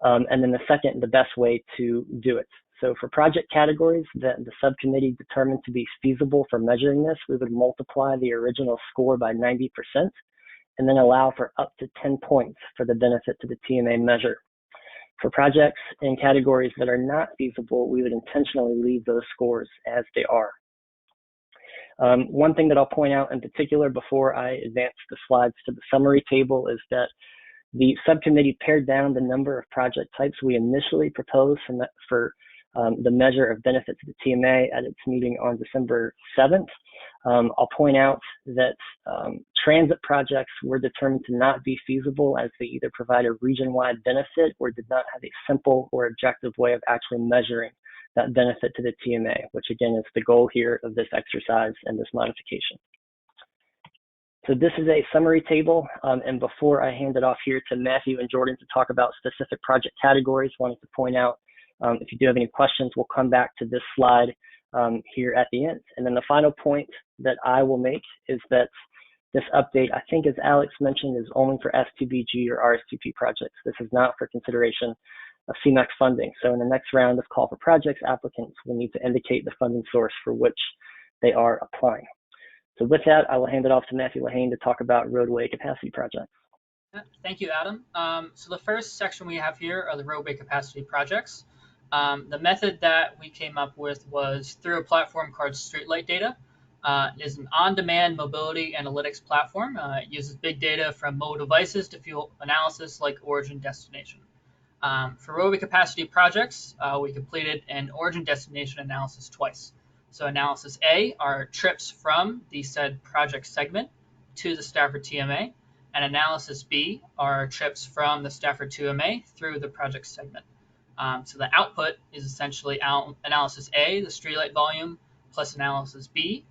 And then the second, the best way to do it. So for project categories that the subcommittee determined to be feasible for measuring this, we would multiply the original score by 90% and then allow for up to 10 points for the benefit to the TMA measure. For projects in categories that are not feasible, we would intentionally leave those scores as they are. One thing that I'll point out in particular before I advance the slides to the summary table is that the subcommittee pared down the number of project types we initially proposed for the measure of benefit to the TMA at its meeting on December 7th. I'll point out that transit projects were determined to not be feasible as they either provide a region-wide benefit or did not have a simple or objective way of actually measuring that benefit to the TMA, which again is the goal here of this exercise and this modification. So this is a summary table, and before I hand it off here to Matthew and Jordan to talk about specific project categories, wanted to point out, if you do have any questions, we'll come back to this slide here at the end. And then the final point that I will make is that this update, I think as Alex mentioned, is only for STBG or RSTP projects. This is not for consideration of CMAQ funding. So in the next round of call for projects, applicants will need to indicate the funding source for which they are applying. So with that, I will hand it off to Matthew Lehane to talk about roadway capacity projects. Thank you, Adam. So the first section we have here are the roadway capacity projects. The method that we came up with was through a platform called Streetlight Data. It is an on-demand mobility analytics platform. It uses big data from mobile devices to fuel analysis like origin destination. For roadway capacity projects, we completed an origin destination analysis twice. So analysis A are trips from the said project segment to the Stafford TMA, and analysis B are trips from the Stafford TMA through the project segment. So the output is essentially analysis A, the streetlight volume, plus analysis B,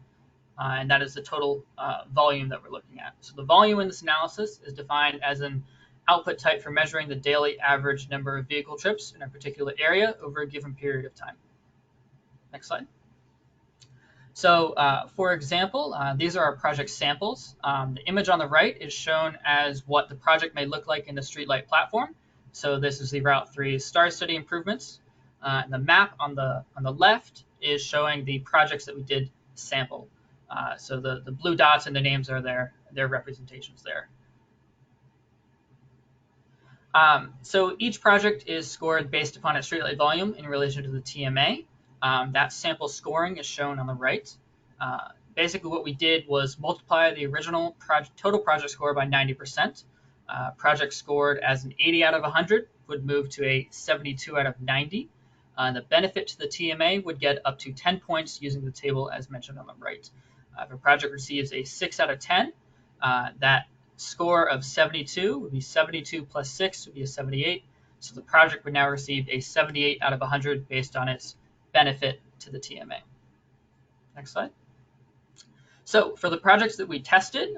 and that is the total volume that we're looking at. So the volume in this analysis is defined as an output type for measuring the daily average number of vehicle trips in a particular area over a given period of time. Next slide. So for example, these are our project samples. The image on the right is shown as what the project may look like in the streetlight platform. So this is the Route 3 Star City improvements. And the map on the left is showing the projects that we did sample. So the blue dots and the names are their representations there. So each project is scored based upon its streetlight volume in relation to the TMA. That sample scoring is shown on the right. Basically what we did was multiply the original total project score by 90%. Project scored as an 80 out of 100 would move to a 72 out of 90. The benefit to the TMA would get up to 10 points using the table as mentioned on the right. If a project receives a 6 out of 10, that score of 72 would be 72 plus 6 would be a 78. So the project would now receive a 78 out of 100 based on its benefit to the TMA. Next slide. So for the projects that we tested,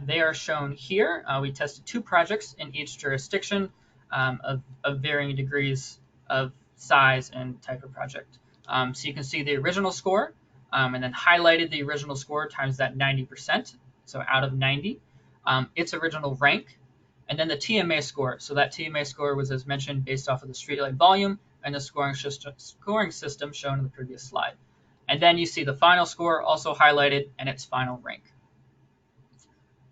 they are shown here. We tested 2 projects in each jurisdiction of varying degrees of size and type of project. So you can see the original score and then highlighted the original score times that 90%, so out of 90, its original rank, and then the TMA score. So that TMA score was, as mentioned, based off of the streetlight volume and the scoring system shown in the previous slide. And then you see the final score also highlighted and its final rank.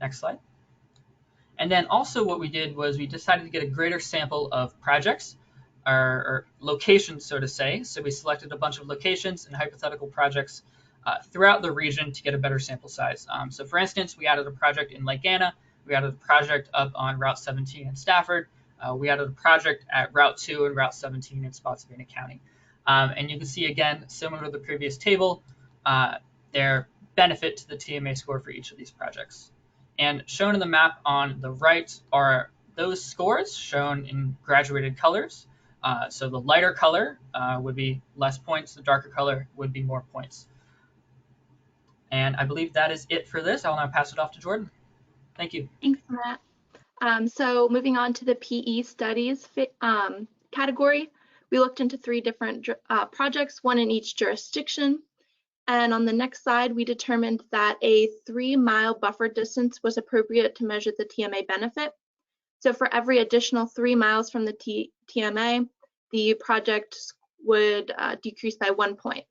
Next slide. And then also what we did was we decided to get a greater sample of projects or locations, so to say. So we selected a bunch of locations and hypothetical projects throughout the region to get a better sample size. So for instance, we added a project in Lake Anna. We added a project up on Route 17 in Stafford. We added a project at Route 2 and Route 17 in Spotsylvania County. And you can see, again, similar to the previous table, their benefit to the TMA score for each of these projects. And shown in the map on the right are those scores shown in graduated colors. So the lighter color would be less points, the darker color would be more points. And I believe that is it for this. I'll now pass it off to Jordan. Thank you. Thanks, Matt. So moving on to the PE studies category, we looked into 3 different projects, 1 in each jurisdiction. And on the next slide, we determined that a 3-mile buffer distance was appropriate to measure the TMA benefit. So for every additional 3 miles from the TMA, the project would decrease by 1 point.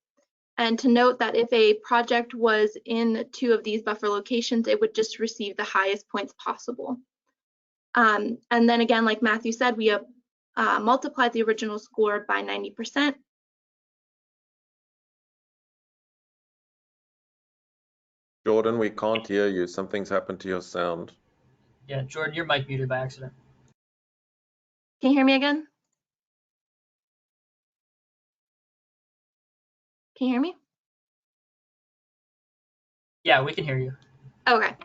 And to note that if a project was in 2 of these buffer locations, it would just receive the highest points possible. And then again, like Matthew said, we multiplied the original score by 90%. Jordan, we can't hear you. Something's happened to your sound. Yeah, Jordan, your mic muted by accident. Can you hear me again? Can you hear me? Yeah, we can hear you. Okay.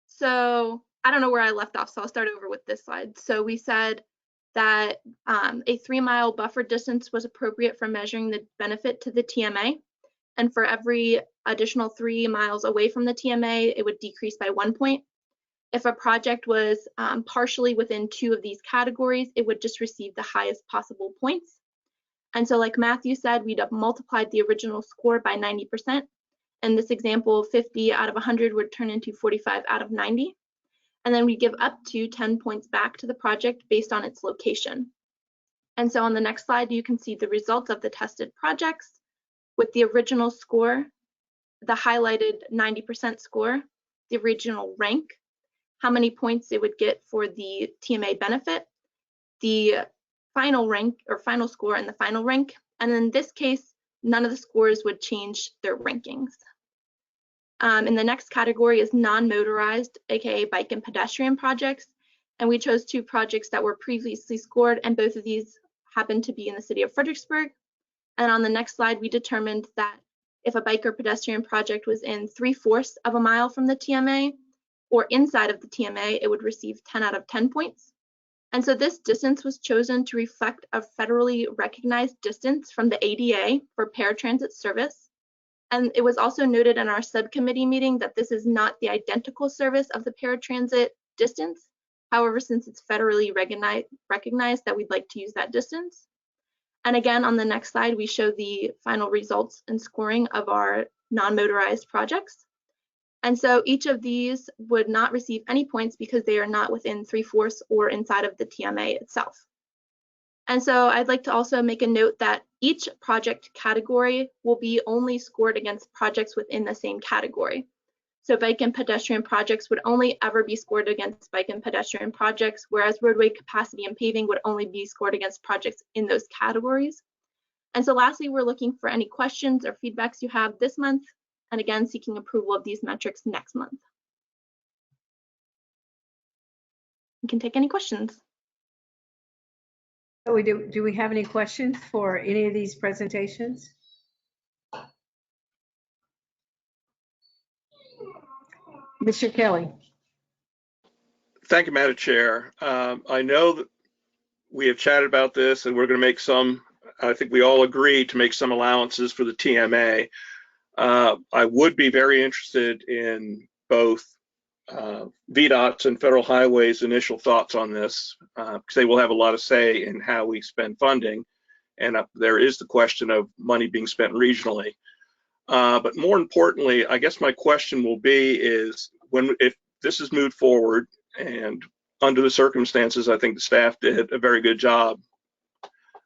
So I don't know where I left off, so I'll start over with this slide. So we said that a 3-mile buffer distance was appropriate for measuring the benefit to the TMA. And for every additional 3 miles away from the TMA, it would decrease by 1 point. If a project was partially within 2 of these categories, it would just receive the highest possible points. And so like Matthew said, we'd have multiplied the original score by 90%. In this example, 50 out of 100 would turn into 45 out of 90. And then we give up to 10 points back to the project based on its location. And so on the next slide, you can see the results of the tested projects with the original score, the highlighted 90% score, the original rank, how many points it would get for the TMA benefit, the final rank or final score and the final rank. And in this case, none of the scores would change their rankings. And the next category is non-motorized, aka bike and pedestrian projects. And we chose 2 projects that were previously scored, and both of these happened to be in the city of Fredericksburg. And on the next slide, we determined that if a bike or pedestrian project was in 3/4 of a mile from the TMA or inside of the TMA, it would receive 10 out of 10 points. And so this distance was chosen to reflect a federally recognized distance from the ADA for paratransit service. And it was also noted in our subcommittee meeting that this is not the identical service of the paratransit distance. However, since it's federally recognized that we'd like to use that distance. And again, on the next slide, we show the final results and scoring of our non-motorized projects. And so each of these would not receive any points because they are not within 3/4 or inside of the TMA itself. And so I'd like to also make a note that each project category will be only scored against projects within the same category. So bike and pedestrian projects would only ever be scored against bike and pedestrian projects, whereas roadway capacity and paving would only be scored against projects in those categories. And so lastly, we're looking for any questions or feedbacks you have this month, and again, seeking approval of these metrics next month. You can take any questions. So do we have any questions for any of these presentations? Mr. Kelly. Thank you, Madam Chair. I know that we have chatted about this and we're going to make some, I think we all agree to make some allowances for the TMA. I would be very interested in both VDOT's and Federal Highway's initial thoughts on this, because they will have a lot of say in how we spend funding. And there is the question of money being spent regionally. But more importantly, I guess my question will be is if this is moved forward, and under the circumstances, I think the staff did a very good job.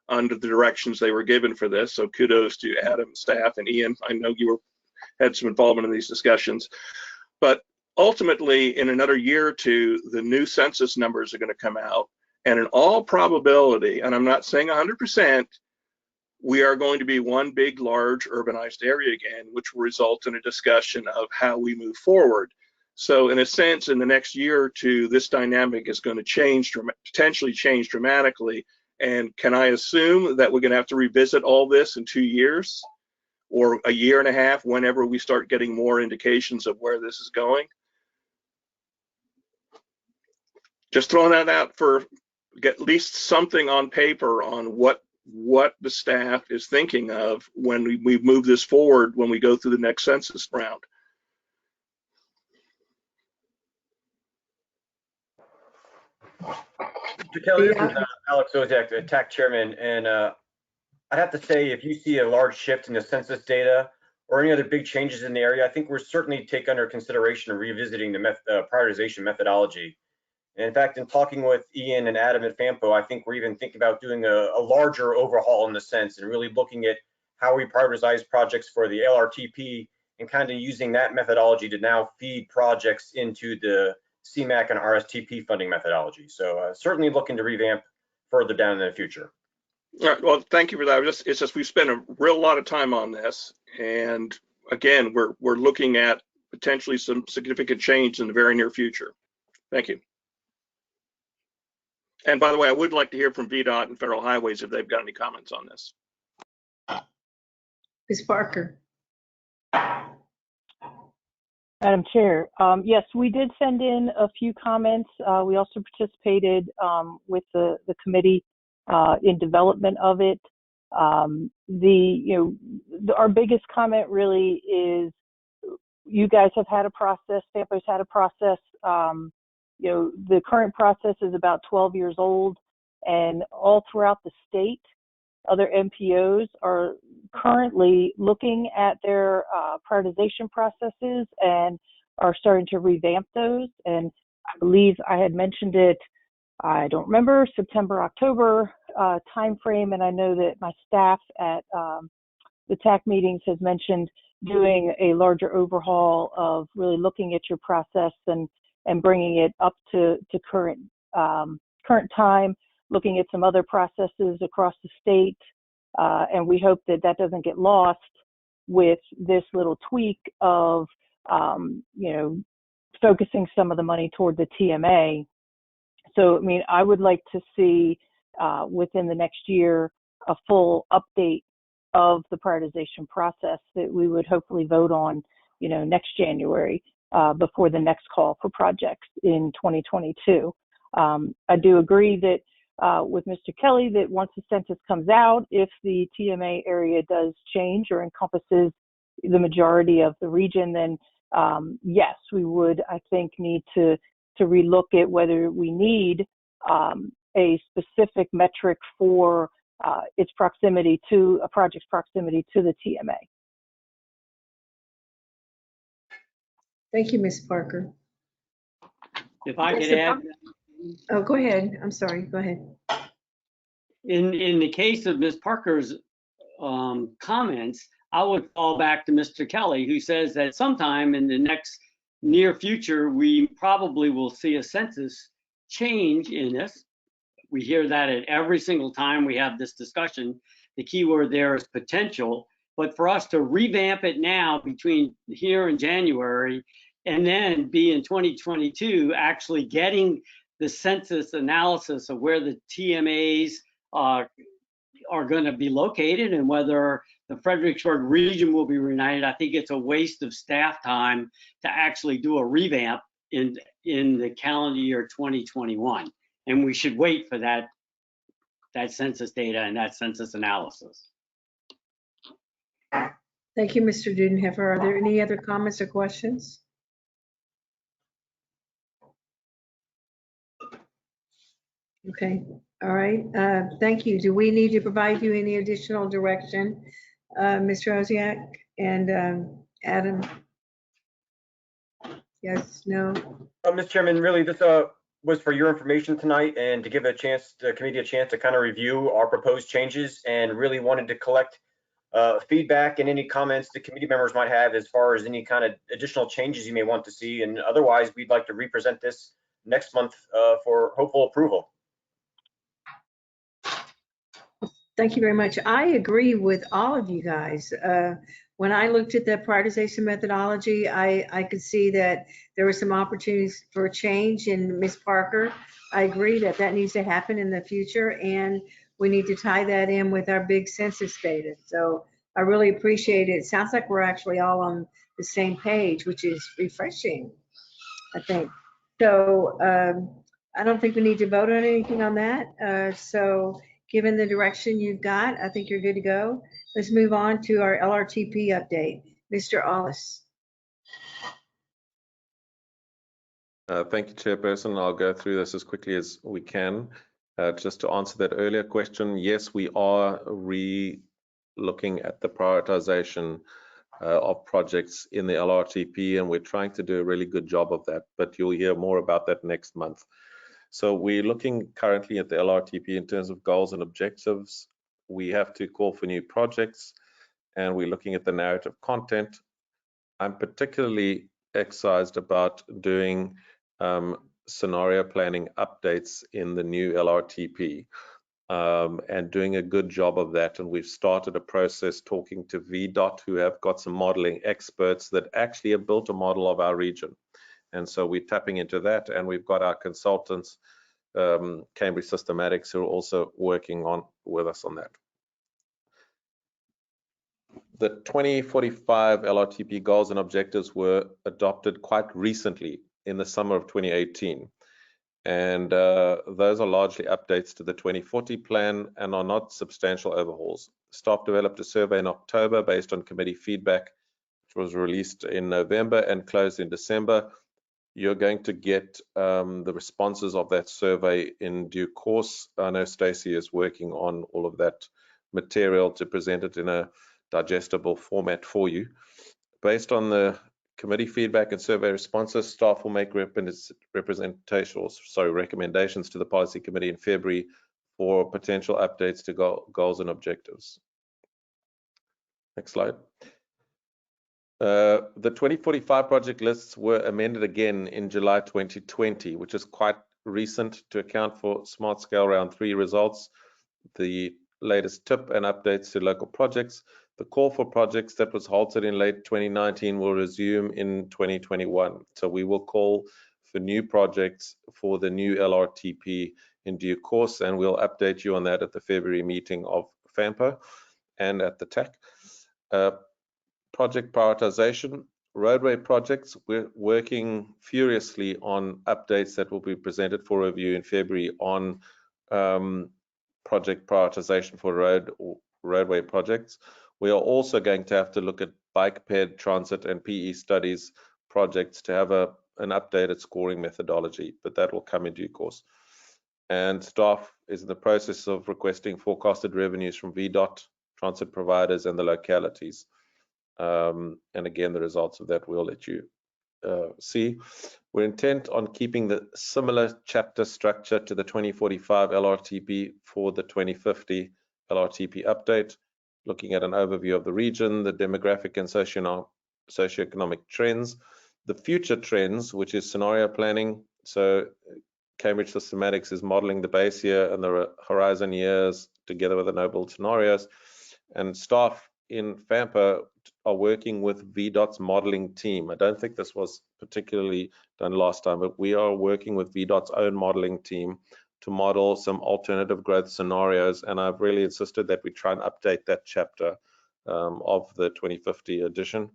under the directions they were given for this. So kudos to Adam, staff, and Ian. I know you had some involvement in these discussions. But ultimately, in another year or two, the new census numbers are going to come out. And in all probability, and I'm not saying 100%, we are going to be one big, large urbanized area again, which will result in a discussion of how we move forward. So in a sense, in the next year or two, this dynamic is going to change, potentially change dramatically. And can I assume that we're going to have to revisit all this in 2 years or a year and a half, whenever we start getting more indications of where this is going? Just throwing that out for get at least something on paper on what the staff is thinking of when we move this forward, when we go through the next census round. Mr. Kelly, this is Alex Ozak, TAC chairman, and I'd have to say, if you see a large shift in the census data or any other big changes in the area, I think we're certainly take under consideration revisiting the prioritization methodology. And in fact, in talking with Ian and Adam at FAMPO, I think we're even thinking about doing a larger overhaul in the sense and really looking at how we prioritize projects for the LRTP and kind of using that methodology to now feed projects into the CMAQ and RSTP funding methodology. So certainly looking to revamp further down in the future. All right, well, thank you for that. It's just we've spent a real lot of time on this, and again, we're looking at potentially some significant change in the very near future. Thank you. And by the way, I would like to hear from VDOT and Federal Highways if they've got any comments on this. Ms. Parker. Madam Chair, yes, we did send in a few comments. We also participated with the committee in development of it. Our biggest comment really is you guys have had a process, FAMPO's had a process. The current process is about 12 years old, and all throughout the state, other MPOs are currently looking at their prioritization processes and are starting to revamp those. And I believe I had mentioned it, I don't remember, September, October timeframe, and I know that my staff at the TAC meetings has mentioned doing a larger overhaul of really looking at your process and bringing it up to current time, looking at some other processes across the state, and we hope that that doesn't get lost with this little tweak of, focusing some of the money toward the TMA. So, I mean, I would like to see within the next year a full update of the prioritization process that we would hopefully vote on, next January before the next call for projects in 2022. I do agree that with Mr. Kelly that once the census comes out, if the TMA area does change or encompasses the majority of the region, then yes, we would, I think, need to relook at whether we need a specific metric for its proximity to a project's proximity to the TMA. Thank you, Ms. Parker. If I could add. Oh, go ahead. I'm sorry. Go ahead. In the case of Ms. Parker's comments, I would fall back to Mr. Kelly, who says that sometime in the next near future, we probably will see a census change in this. We hear that at every single time we have this discussion. The key word there is potential. But for us to revamp it now between here and January, and then be in 2022 actually getting the census analysis of where the TMAs are going to be located and whether the Fredericksburg region will be reunited, I think it's a waste of staff time to actually do a revamp in the calendar year 2021. And we should wait for that census data and that census analysis. Thank you, Mr. Dudenheffer. Are there any other comments or questions? Okay, all right. Thank you. Do we need to provide you any additional direction, Mr. Osiak and Adam? Yes, no? Mr. Chairman, really, this was for your information tonight and to give the committee a chance to kind of review our proposed changes, and really wanted to collect feedback and any comments the committee members might have as far as any kind of additional changes you may want to see. And otherwise, we'd like to represent this next month for hopeful approval. Thank you very much. I agree with all of you guys. When I looked at the prioritization methodology, I could see that there were some opportunities for change in Ms. Parker. I agree that that needs to happen in the future, and we need to tie that in with our big census data. So I really appreciate it. It sounds like we're actually all on the same page, which is refreshing, I think. So I don't think we need to vote on anything on that. So given the direction you've got, I think you're good to go. Let's move on to our LRTP update. Mr. Ollis. Thank you, Chairperson. I'll go through this as quickly as we can. Just to answer that earlier question, yes, we are re-looking at the prioritization of projects in the LRTP, and we're trying to do a really good job of that, but you'll hear more about that next month. So we're looking currently at the LRTP in terms of goals and objectives. We have to call for new projects, and we're looking at the narrative content. I'm particularly excited about doing scenario planning updates in the new LRTP and doing a good job of that. And we've started a process talking to VDOT, who have got some modeling experts that actually have built a model of our region. And so we're tapping into that, and we've got our consultants, Cambridge Systematics, who are also working with us on that. The 2045 LRTP goals and objectives were adopted quite recently in the summer of 2018. And those are largely updates to the 2040 plan and are not substantial overhauls. Staff developed a survey in October based on committee feedback, which was released in November and closed in December. You're going to get the responses of that survey in due course. I know Stacey is working on all of that material to present it in a digestible format for you. Based on the committee feedback and survey responses, staff will make recommendations to the policy committee in February for potential updates to goals and objectives. Next slide. The 2045 project lists were amended again in July 2020, which is quite recent to account for Smart Scale Round 3 results, the latest tip and updates to local projects. The call for projects that was halted in late 2019 will resume in 2021. So we will call for new projects for the new LRTP in due course, and we'll update you on that at the February meeting of FAMPA and at the TAC. Project prioritization, roadway projects, we're working furiously on updates that will be presented for review in February on project prioritization for roadway projects. We are also going to have to look at bike ped, transit, and PE studies projects to have an updated scoring methodology, but that will come in due course. And staff is in the process of requesting forecasted revenues from VDOT, transit providers, and the localities. And again, the results of that we'll let you see. We're intent on keeping the similar chapter structure to the 2045 LRTP for the 2050 LRTP update, looking at an overview of the region, the demographic and socioeconomic trends, the future trends, which is scenario planning. So Cambridge Systematics is modeling the base year and the horizon years together with the noble scenarios, and staff in FAMPA are working with VDOT's modeling team. I don't think this was particularly done last time, but we are working with VDOT's own modeling team to model some alternative growth scenarios, and I've really insisted that we try and update that chapter of the 2050 edition.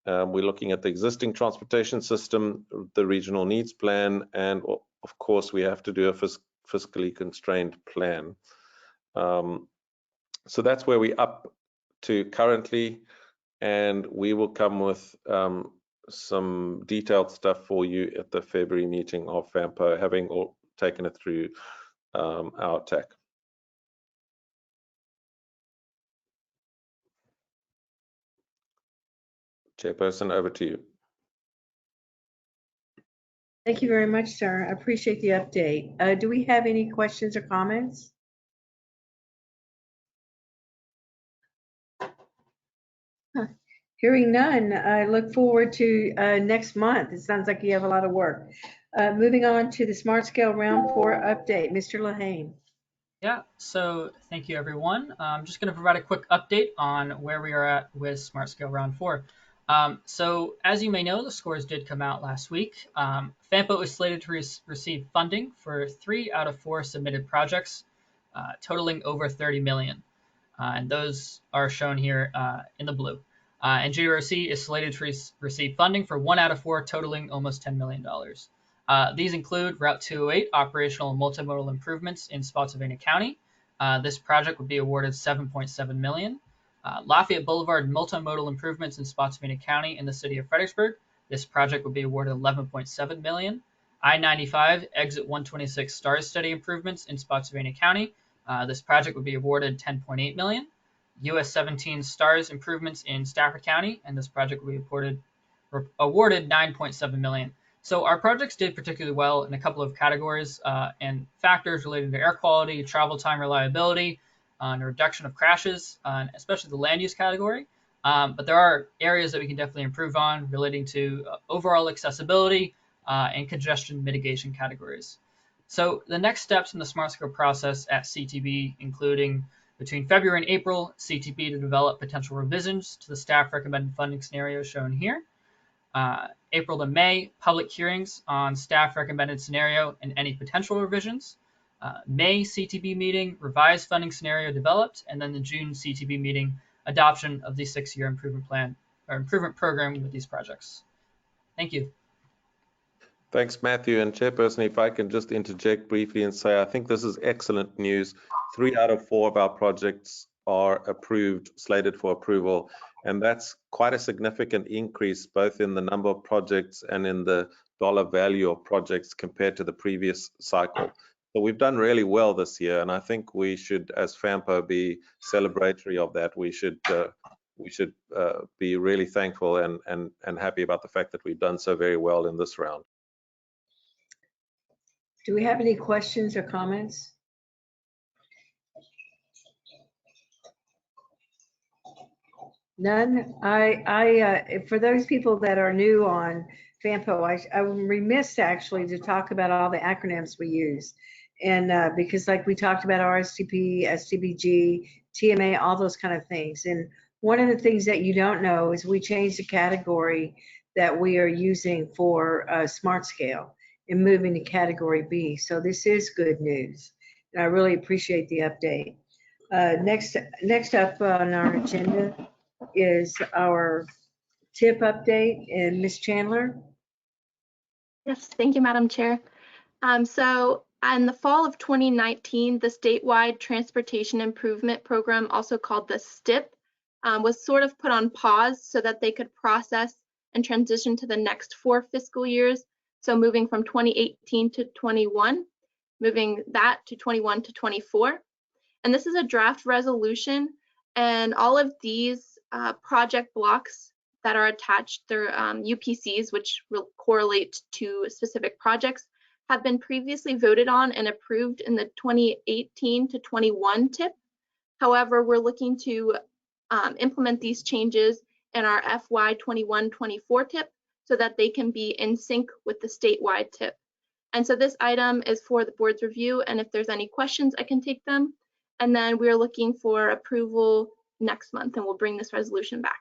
We're looking at the existing transportation system, the regional needs plan, and of course we have to do a fiscally constrained plan. So that's where we're up to currently, and we will come with some detailed stuff for you at the February meeting of FAMPA, having taken it through our TAC. Chairperson, over to you. Thank you very much, sir. I appreciate the update. Do we have any questions or comments? Hearing none, I look forward to next month. It sounds like you have a lot of work. Moving on to the Smart Scale Round 4 update, Mr. Lehane. Yeah, so thank you everyone. I'm just going to provide a quick update on where we are at with Smart Scale Round 4. So as you may know, the scores did come out last week. FAMPO is slated to receive funding for 3 out of 4 submitted projects, totaling over 30 million. And those are shown here in the blue. And JRC is slated to receive funding for 1 out of 4, totaling almost $10 million. These include Route 208 operational and multimodal improvements in Spotsylvania County. This project would be awarded $7.7 million. Lafayette Boulevard multimodal improvements in Spotsylvania County in the city of Fredericksburg. This project would be awarded $11.7 million. I-95 exit 126 STARS study improvements in Spotsylvania County. This project would be awarded $10.8 million. US 17 STARS improvements in Stafford County, and this project will be awarded $9.7 million. So our projects did particularly well in a couple of categories and factors related to air quality, travel time reliability, and reduction of crashes, especially the land use category. But there are areas that we can definitely improve on relating to overall accessibility and congestion mitigation categories. So the next steps in the Smart Scale process at CTB, including between February and April, CTB to develop potential revisions to the staff recommended funding scenario shown here. April to May, public hearings on staff recommended scenario and any potential revisions. May CTB meeting, revised funding scenario developed, and then the June CTB meeting, adoption of the 6-year improvement plan or improvement program with these projects. Thank you. Thanks, Matthew. And Chairperson, if I can just interject briefly and say, I think this is excellent news. 3 out of 4 of our projects are approved, slated for approval. And that's quite a significant increase, both in the number of projects and in the dollar value of projects compared to the previous cycle. So we've done really well this year. And I think we should, as FAMPO, be celebratory of that. We should be really thankful and happy about the fact that we've done so very well in this round. Do we have any questions or comments? None. For those people that are new on FAMPO, I'm remiss actually to talk about all the acronyms we use. And because like we talked about RSTP, STBG, TMA, all those kind of things. And one of the things that you don't know is we changed the category that we are using for Smart Scale and moving to category B. So this is good news. And I really appreciate the update. Next up on our agenda is our TIP update, and Ms. Chandler. Yes, thank you, Madam Chair. So in the fall of 2019, the statewide transportation improvement program, also called the STIP, was sort of put on pause so that they could process and transition to the next 4 fiscal years. So moving from 2018 to 21, moving that to 21 to 24. And this is a draft resolution, and all of these project blocks that are attached, they're UPCs, which will correlate to specific projects, have been previously voted on and approved in the 2018 to 21 TIP. However, we're looking to implement these changes in our FY 21-24 TIP so that they can be in sync with the statewide TIP. And so this item is for the board's review, and if there's any questions, I can take them. And then we're looking for approval next month, and we'll bring this resolution back.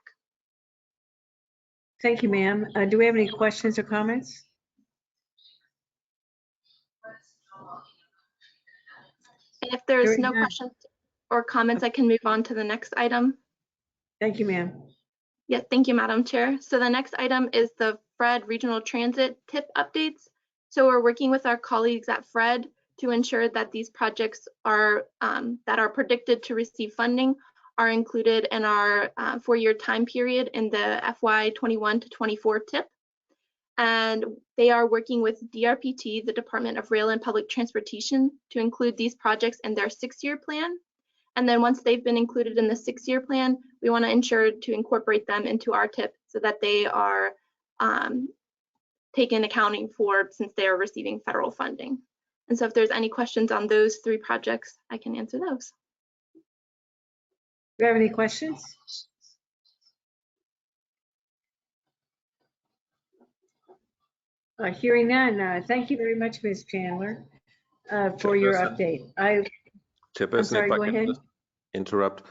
Thank you, ma'am. Do we have any questions or comments? And if there's no questions or comments, I can move on to the next item. Thank you, ma'am. Yeah, thank you, Madam Chair. So the next item is the FRED Regional Transit TIP updates. So we're working with our colleagues at FRED to ensure that these projects are that are predicted to receive funding are included in our 4-year time period in the FY 21 to 24 TIP. And they are working with DRPT, the Department of Rail and Public Transportation, to include these projects in their 6-year plan. And then once they've been included in the 6-year plan, we want to ensure to incorporate them into our TIP so that they are taken accounting for since they are receiving federal funding. And so if there's any questions on those 3 projects, I can answer those. Do you have any questions? Hearing none, thank you very much, Ms. Chandler, for your update. I'm Chairperson, sorry, if I go can ahead. just interrupt.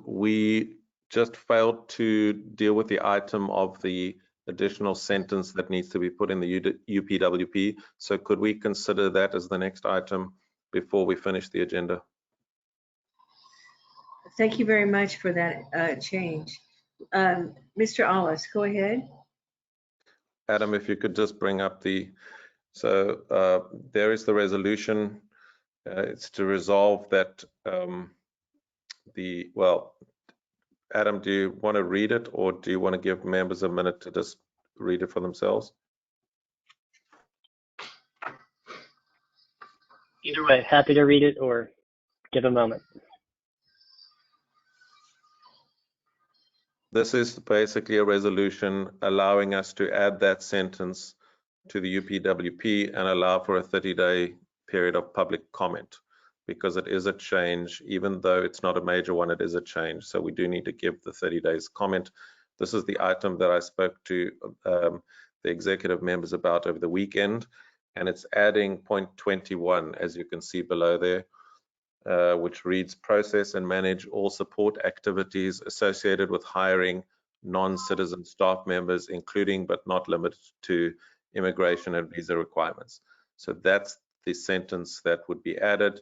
We just failed to deal with the item of the additional sentence that needs to be put in the UPWP. So could we consider that as the next item before we finish the agenda? Thank you very much for that change. Mr. Ollis, go ahead. Adam, if you could just bring up so there is the resolution. It's to resolve that Adam, do you want to read it, or do you want to give members a minute to just read it for themselves? Either way, happy to read it or give a moment. This is basically a resolution allowing us to add that sentence to the UPWP and allow for a 30-day period of public comment, because it is a change. Even though it's not a major one, it is a change. So we do need to give the 30 days comment. This is the item that I spoke to the executive members about over the weekend, and it's adding point 21, as you can see below there, which reads, process and manage all support activities associated with hiring non-citizen staff members, including but not limited to immigration and visa requirements. So that's the sentence that would be added.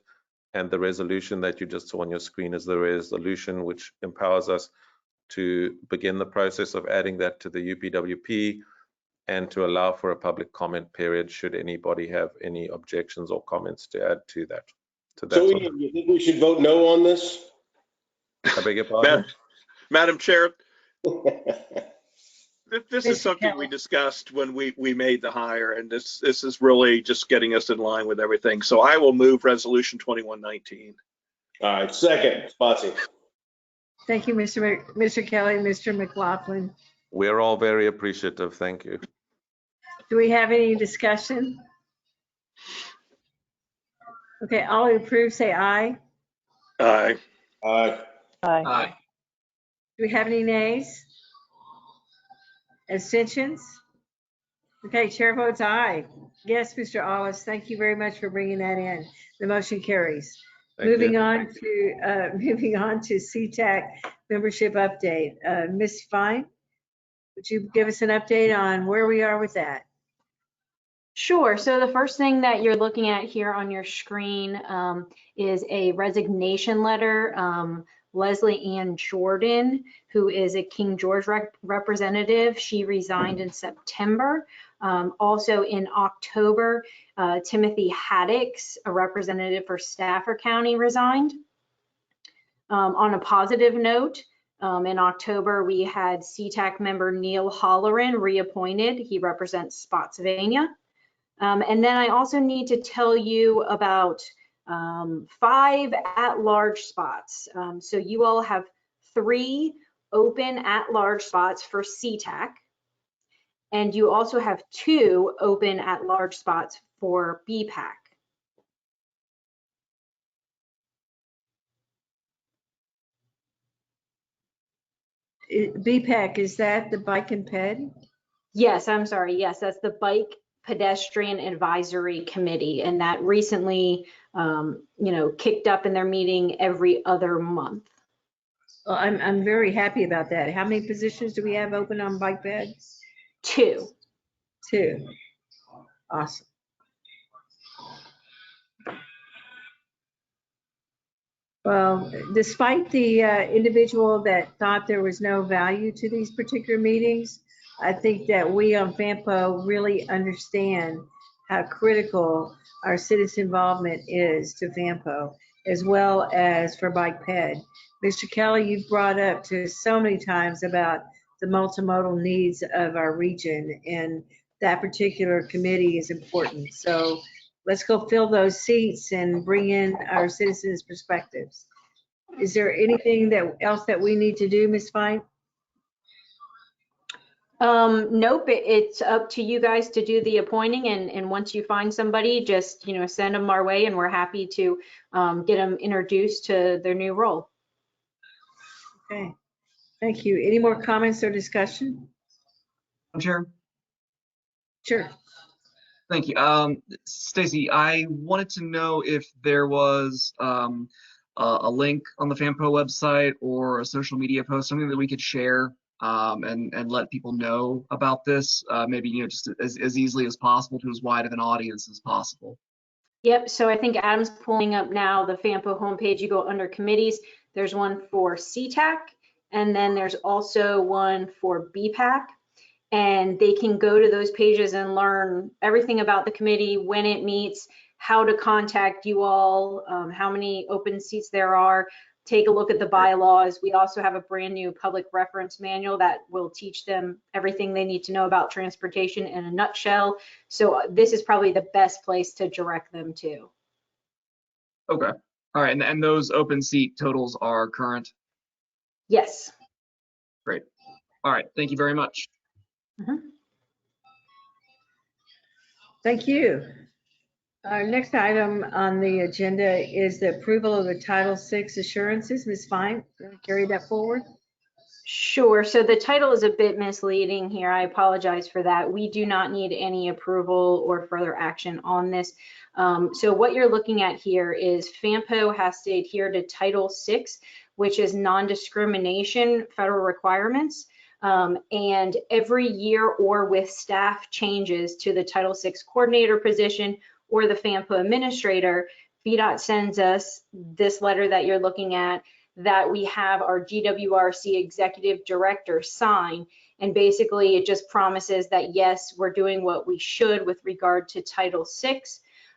And the resolution that you just saw on your screen is the resolution which empowers us to begin the process of adding that to the UPWP and to allow for a public comment period should anybody have any objections or comments to add to that. So that's So you think we should vote no on this? I beg your pardon? Madam Chair, this is Mr. something we discussed when we made the hire, and this is really just getting us in line with everything. So I will move resolution 2119. All right, second, Spotsy. Thank you, Mr. Kelly, Mr. McLaughlin. We're all very appreciative. Thank you. Do we have any discussion? Okay, all who approve, say aye. Aye. Aye. Aye. Aye. Do we have any nays? Abstentions? Okay, chair votes aye. Yes, Mr. Ollis, thank you very much for bringing that in. The motion carries. Moving on to CTAC membership update. Ms. Fine, would you give us an update on where we are with that? Sure. So the first thing that you're looking at here on your screen is a resignation letter. Leslie Ann Jordan, who is a King George representative, she resigned in September. Also in October, Timothy Haddix, a representative for Stafford County, resigned. On a positive note, in October, we had CTAC member Neil Holleran reappointed. He represents Spotsylvania. And then I also need to tell you about 5 at-large spots. So you all have 3 open at-large spots for CTAC, and you also have 2 open at-large spots for BPAC. BPAC, is that the Bike and Ped? Yes, I'm sorry. Yes, that's the Bike Pedestrian Advisory Committee, and that recently, kicked up in their meeting every other month. Well, I'm very happy about that. How many positions do we have open on Bike Ped? 2. 2. Awesome. Well, despite the individual that thought there was no value to these particular meetings, I think that we on FAMPO really understand how critical our citizen involvement is to FAMPO, as well as for Bike Ped. Mr. Kelly, you've brought up to so many times about the multimodal needs of our region, and that particular committee is important. So let's go fill those seats and bring in our citizens' perspectives. Is there anything else that we need to do, Ms. Fine? Nope, it's up to you guys to do the appointing, and once you find somebody, just, send them our way, and we're happy to get them introduced to their new role. Okay, thank you. Any more comments or discussion? Chair. Sure. Thank you. Stacy, I wanted to know if there was a link on the FAMPO website or a social media post, something that we could share and let people know about this, maybe just as easily as possible to as wide of an audience as possible. Yep, so I think Adam's pulling up now the FAMPO homepage. You go under committees, there's one for CTAC, and then there's also one for BPAC. And they can go to those pages and learn everything about the committee, when it meets, how to contact you all, how many open seats there are. Take a look at the bylaws. We also have a brand new public reference manual that will teach them everything they need to know about transportation in a nutshell. So this is probably the best place to direct them to. Okay. All right. And those open seat totals are current? Yes. Great. All right. Thank you very much. Thank you. Our next item on the agenda is the approval of the Title VI assurances. Ms. Fine, you want to carry that forward? Sure. So the title is a bit misleading here. I apologize for that. We do not need any approval or further action on this. So what you're looking at here is FAMPO has to adhere to Title VI, which is non-discrimination federal requirements. And every year or with staff changes to the Title VI coordinator position or the FAMPO administrator, VDOT sends us this letter that you're looking at that we have our GWRC executive director sign. And basically it just promises that, yes, we're doing what we should with regard to Title VI.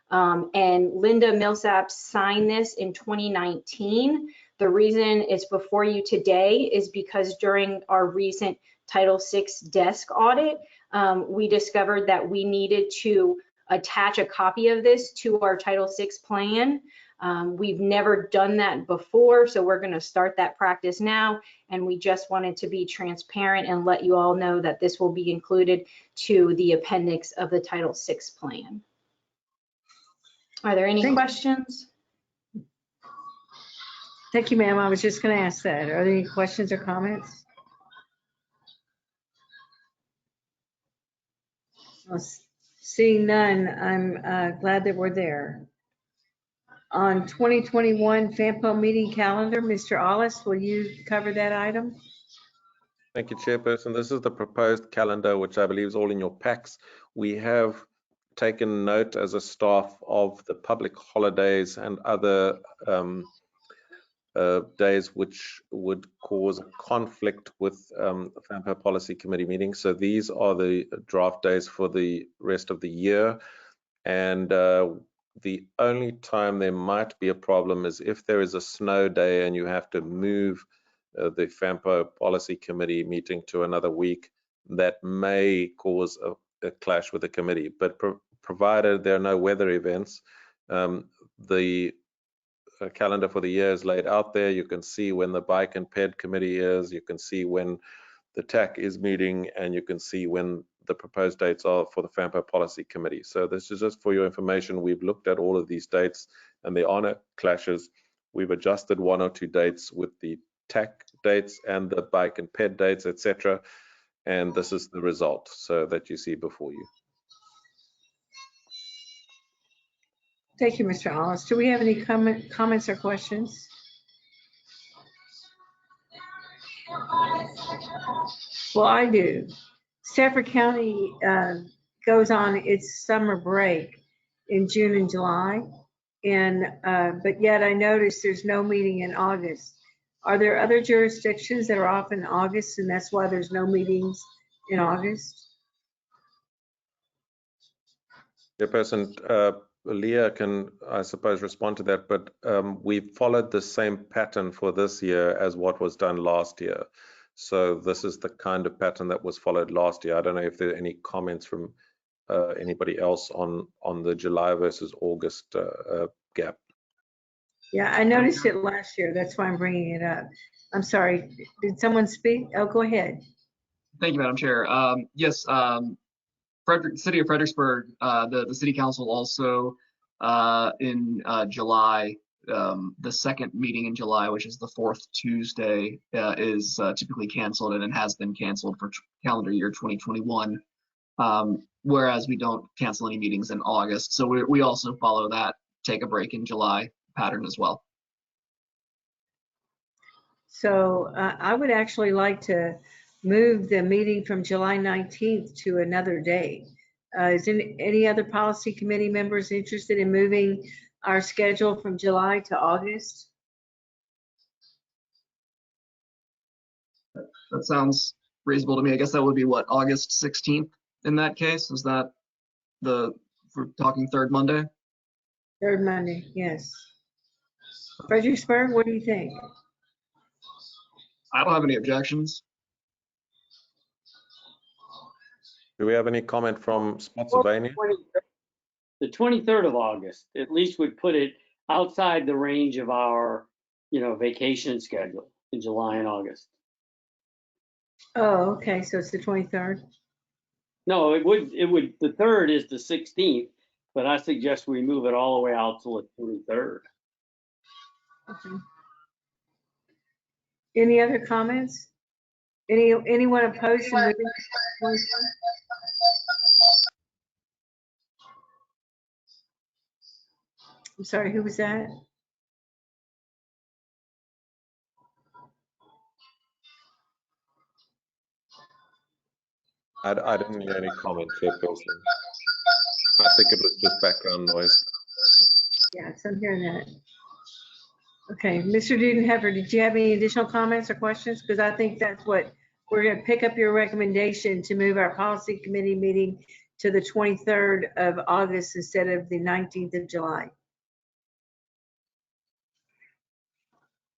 And Linda Millsap signed this in 2019. The reason it's before you today is because during our recent Title VI desk audit, we discovered that we needed to attach a copy of this to our Title VI plan. We've never done that before, so we're going to start that practice now, and we just wanted to be transparent and let you all know that this will be included to the appendix of the Title VI plan. Are there any questions? Thank you, ma'am. I was just going to ask that. Are there any questions or comments? Well, seeing none, I'm glad that we're there. On 2021 FAMPO meeting calendar, Mr. Ollis, will you cover that item? Thank you, Chairperson. This is the proposed calendar, which I believe is all in your packs. We have taken note as a staff of the public holidays and other days which would cause a conflict with FAMPO Policy Committee meetings. So these are the draft days for the rest of the year. And the only time there might be a problem is if there is a snow day and you have to move the FAMPO Policy Committee meeting to another week, that may cause a clash with the committee. But provided there are no weather events, the calendar for the year is laid out there. You can see when the Bike and Ped Committee is, you can see when the TAC is meeting, and you can see when the proposed dates are for the FAMPO Policy Committee. So this is just for your information. We've looked at all of these dates and there are no clashes. We've adjusted one or two dates with the TAC dates and the Bike and Ped dates, etc. And this is the result, so that you see before you. Thank you, Mr. Ollis. Do we have any comments or questions? Well, I do. Stafford County goes on its summer break in June and July, and but yet I noticed there's no meeting in August. Are there other jurisdictions that are off in August, and that's why there's no meetings in August? Chairperson, Leah can, I suppose, respond to that, but we've followed the same pattern for this year as what was done last year. So this is the kind of pattern that was followed last year. I don't know if there are any comments from anybody else on the July versus August gap. Yeah, I noticed it last year. That's why I'm bringing it up. I'm sorry. Did someone speak? Oh, go ahead. Thank you, Madam Chair. Yes, City of Fredericksburg, the City Council also in July, the second meeting in July, which is the fourth Tuesday, is typically canceled, and it has been canceled for calendar year 2021. Whereas we don't cancel any meetings in August. So we also follow that take a break in July pattern as well. So I would actually like to move the meeting from July 19th to another day. Is any other policy committee members interested in moving our schedule from July to August? That sounds reasonable to me. I guess that would be what, August 16th in that case? Is that we're talking third Monday? Third Monday, yes. Fredericksburg, what do you think? I don't have any objections. Do we have any comment from Spotsylvania? The 23rd of August, at least would put it outside the range of our, vacation schedule in July and August. Oh, okay, so it's the 23rd. No, it would, the 3rd is the 16th, but I suggest we move it all the way out to the 23rd. Okay. Any other comments? Anyone opposed to moving? I'm sorry, who was that? I didn't hear any comment, Chairperson. I think it was just background noise. Yes, I'm hearing that. Okay, Mr. Dudenheffer, did you have any additional comments or questions? Because I think that's what we're going to pick up your recommendation to move our policy committee meeting to the 23rd of August instead of the 19th of July.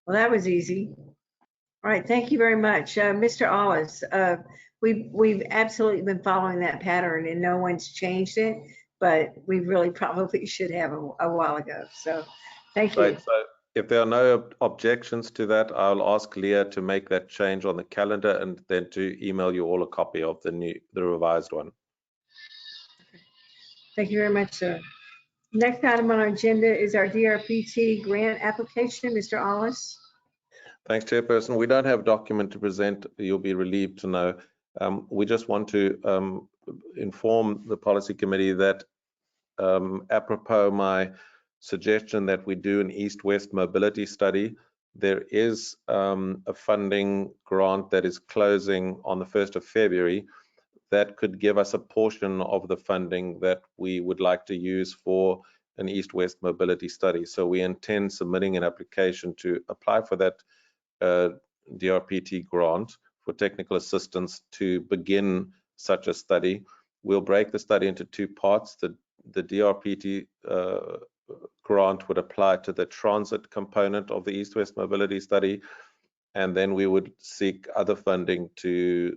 Well, that was easy. All right, thank you very much. Mr. Ollis, we've absolutely been following that pattern and no one's changed it, but we really probably should have a while ago. So thank you. Right, so if there are no objections to that, I'll ask Leah to make that change on the calendar and then to email you all a copy of the revised one. Thank you very much, sir. Next item on our agenda is our DRPT grant application. Mr. Ollis. Thanks, Chairperson. We don't have a document to present. You'll be relieved to know. We just want to inform the policy committee that apropos my suggestion that we do an east-west mobility study, there is a funding grant that is closing on the 1st of February that could give us a portion of the funding that we would like to use for an east-west mobility study. So we intend submitting an application to apply for that DRPT grant for technical assistance to begin such a study. We'll break the study into two parts. The DRPT grant would apply to the transit component of the east-west mobility study, and then we would seek other funding to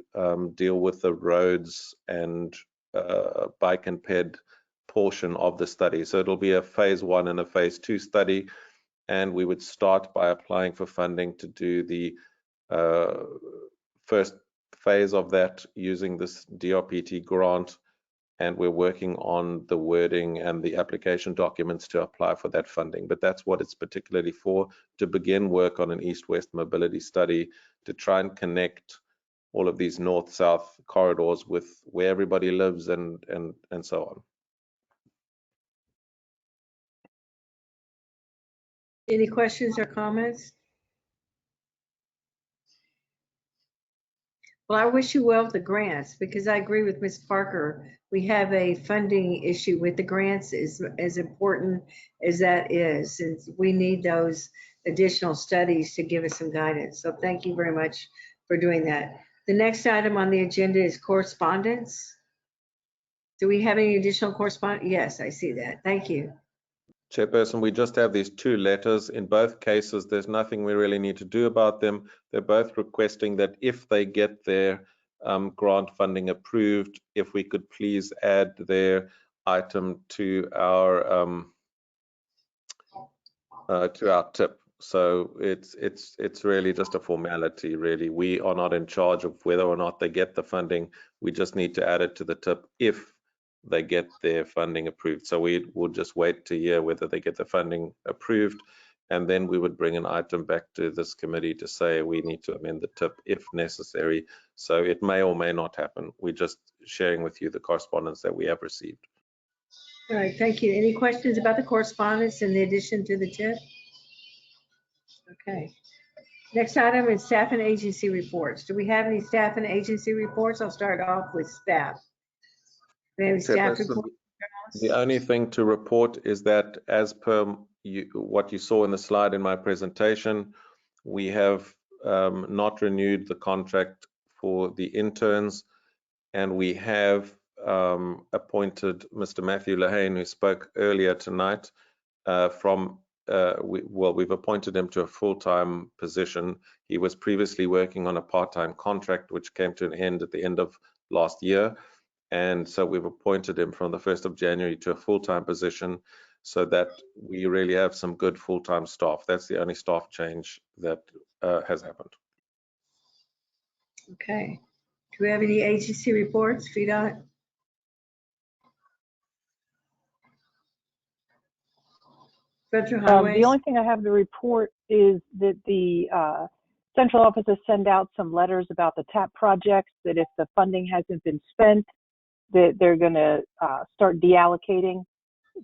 deal with the roads and bike and ped portion of the study. So it'll be a phase 1 and a phase 2 study, and we would start by applying for funding to do the first phase of that using this DRPT grant, and we're working on the wording and the application documents to apply for that funding. But that's what it's particularly for, to begin work on an east-west mobility study to try and connect all of these north-south corridors with where everybody lives and so on. Any questions or comments? Well, I wish you well with the grants, because I agree with Ms. Parker. We have a funding issue with the grants, as important as that is, and we need those additional studies to give us some guidance. So thank you very much for doing that. The next item on the agenda is correspondence. Do we have any additional correspondence? Yes, I see that. Thank you. Chairperson, we just have these two letters. In both cases, there's nothing we really need to do about them. They're both requesting that if they get their grant funding approved, if we could please add their item to our TIP. So it's really just a formality, really. We are not in charge of whether or not they get the funding. We just need to add it to the tip if they get their funding approved. So we will just wait to hear whether they get the funding approved, and then we would bring an item back to this committee to say we need to amend the tip if necessary. So it may or may not happen. We're just sharing with you the correspondence that we have received. All right, thank you. Any questions about the correspondence in the addition to the tip? Okay. Next item is staff and agency reports. Do we have any staff and agency reports? I'll start off with staff. We have staff reports. The only thing to report is that as per what you saw in the slide in my presentation, we have not renewed the contract for the interns, and we have appointed Mr. Matthew Lehane, who spoke earlier tonight, we've appointed him to a full-time position. He was previously working on a part-time contract, which came to an end at the end of last year. And so we've appointed him from the 1st of January to a full-time position so that we really have some good full-time staff. That's the only staff change that has happened. Okay. Do we have any agency reports, VDOT? Federal Highways? The only thing I have to report is that the central offices send out some letters about the TAP projects, that if the funding hasn't been spent, that they're going to start deallocating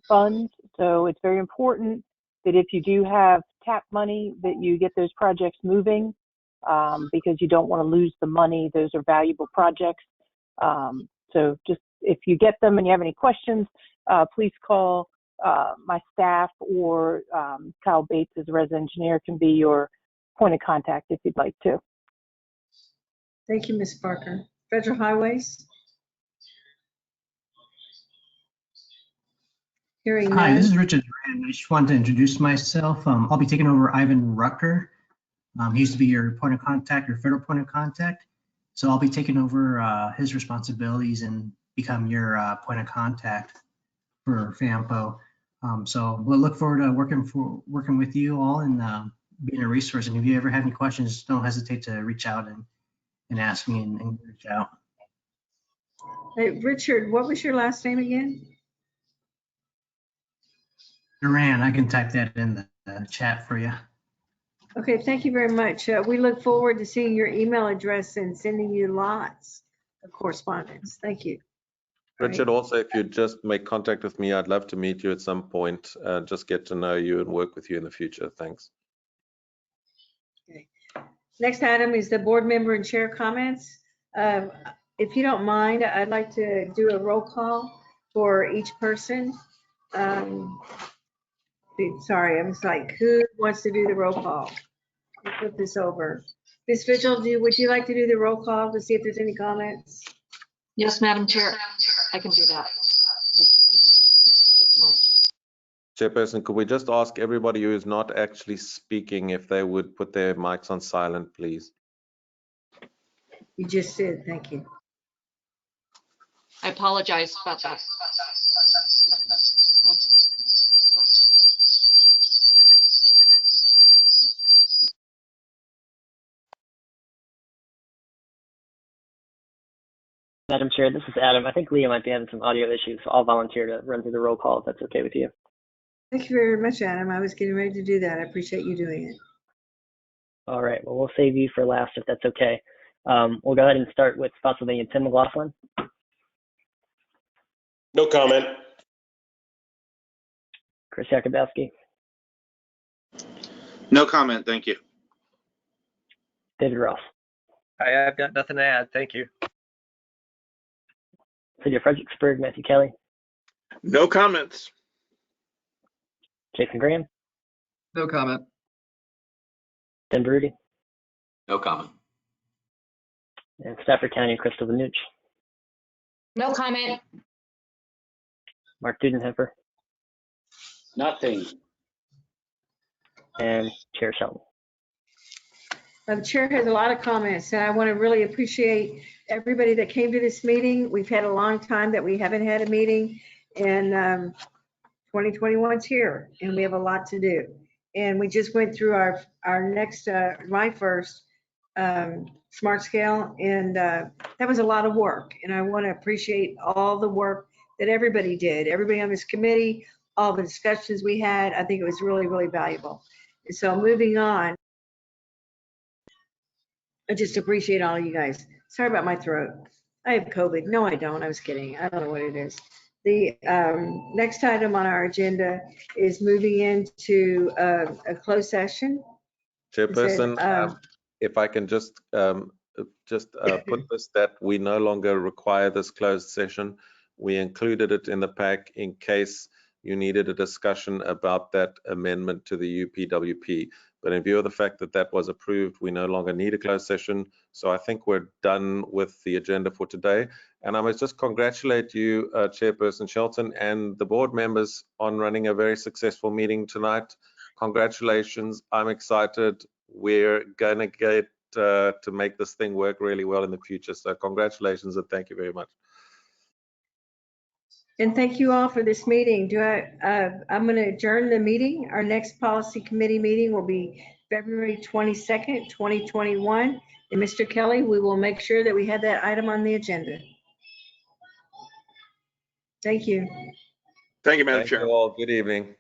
funds. So it's very important that if you do have TAP money, that you get those projects moving, because you don't want to lose the money. Those are valuable projects. So just if you get them and you have any questions, please call my staff, or Kyle Bates as a resident engineer can be your point of contact if you'd like to. Thank you, Ms. Parker. Federal Highways? Hearing none. Hi, this is Richard Duran. I just wanted to introduce myself. I'll be taking over Ivan Rucker. He used to be your point of contact, your federal point of contact. So I'll be taking over his responsibilities and become your point of contact for FAMPO. So we'll look forward to working with you all and being a resource. And if you ever have any questions, don't hesitate to reach out and ask me and reach out. Hey, Richard, what was your last name again? Duran, I can type that in the chat for you. Okay, thank you very much. We look forward to seeing your email address and sending you lots of correspondence. Thank you. Richard, also, if you'd just make contact with me, I'd love to meet you at some point, just get to know you and work with you in the future. Thanks. Okay. Next item is the board member and chair comments. If you don't mind, I'd like to do a roll call for each person. Sorry, I was like, who wants to do the roll call? I'll flip this over. Ms. Vigil, would you like to do the roll call to see if there's any comments? Yes, Madam Chair, I can do that. Chairperson, could we just ask everybody who is not actually speaking if they would put their mics on silent, please? You just did, thank you. I apologize about that. Madam Chair, this is Adam. I think Leah might be having some audio issues, so I'll volunteer to run through the roll call if that's okay with you. Thank you very much, Adam. I was getting ready to do that. I appreciate you doing it. All right, well, we'll save you for last if that's okay. We'll go ahead and start with Spotsylvania. Tim McLaughlin. No comment. Chris Yakubowski. No comment, thank you. David Ross. I've got nothing to add, thank you. City of Fredericksburg, Matthew Kelly. No comments. Jason Graham. No comment. Denver Rudy. No comment. And Stafford County, Crystal Vanucci. No comment. Mark Dudenheffer. Nothing. And Chair Shelton. The chair has a lot of comments, and I want to really appreciate everybody that came to this meeting. We've had a long time that we haven't had a meeting, and 2021's here, and we have a lot to do. And we just went through our next, my first smart scale, and that was a lot of work. And I want to appreciate all the work that everybody did, everybody on this committee, all the discussions we had. I think it was really, really valuable. And so moving on, I just appreciate all of you guys. Sorry about my throat. I have COVID. No, I don't. I was kidding. I don't know what it is. The next item on our agenda is moving into a closed session. Chairperson, if I can just put this, that we no longer require this closed session. We included it in the pack in case you needed a discussion about that amendment to the UPWP. But in view of the fact that that was approved, we no longer need a closed session. So I think we're done with the agenda for today. And I must just congratulate you, Chairperson Shelton, and the board members on running a very successful meeting tonight. Congratulations. I'm excited. We're going to get to make this thing work really well in the future. So congratulations and thank you very much. And thank you all for this meeting. I'm going to adjourn the meeting. Our next policy committee meeting will be February 22nd, 2021. And Mr. Kelly, we will make sure that we have that item on the agenda. Thank you. Thank you, Madam Chair. Thank you all. Good evening.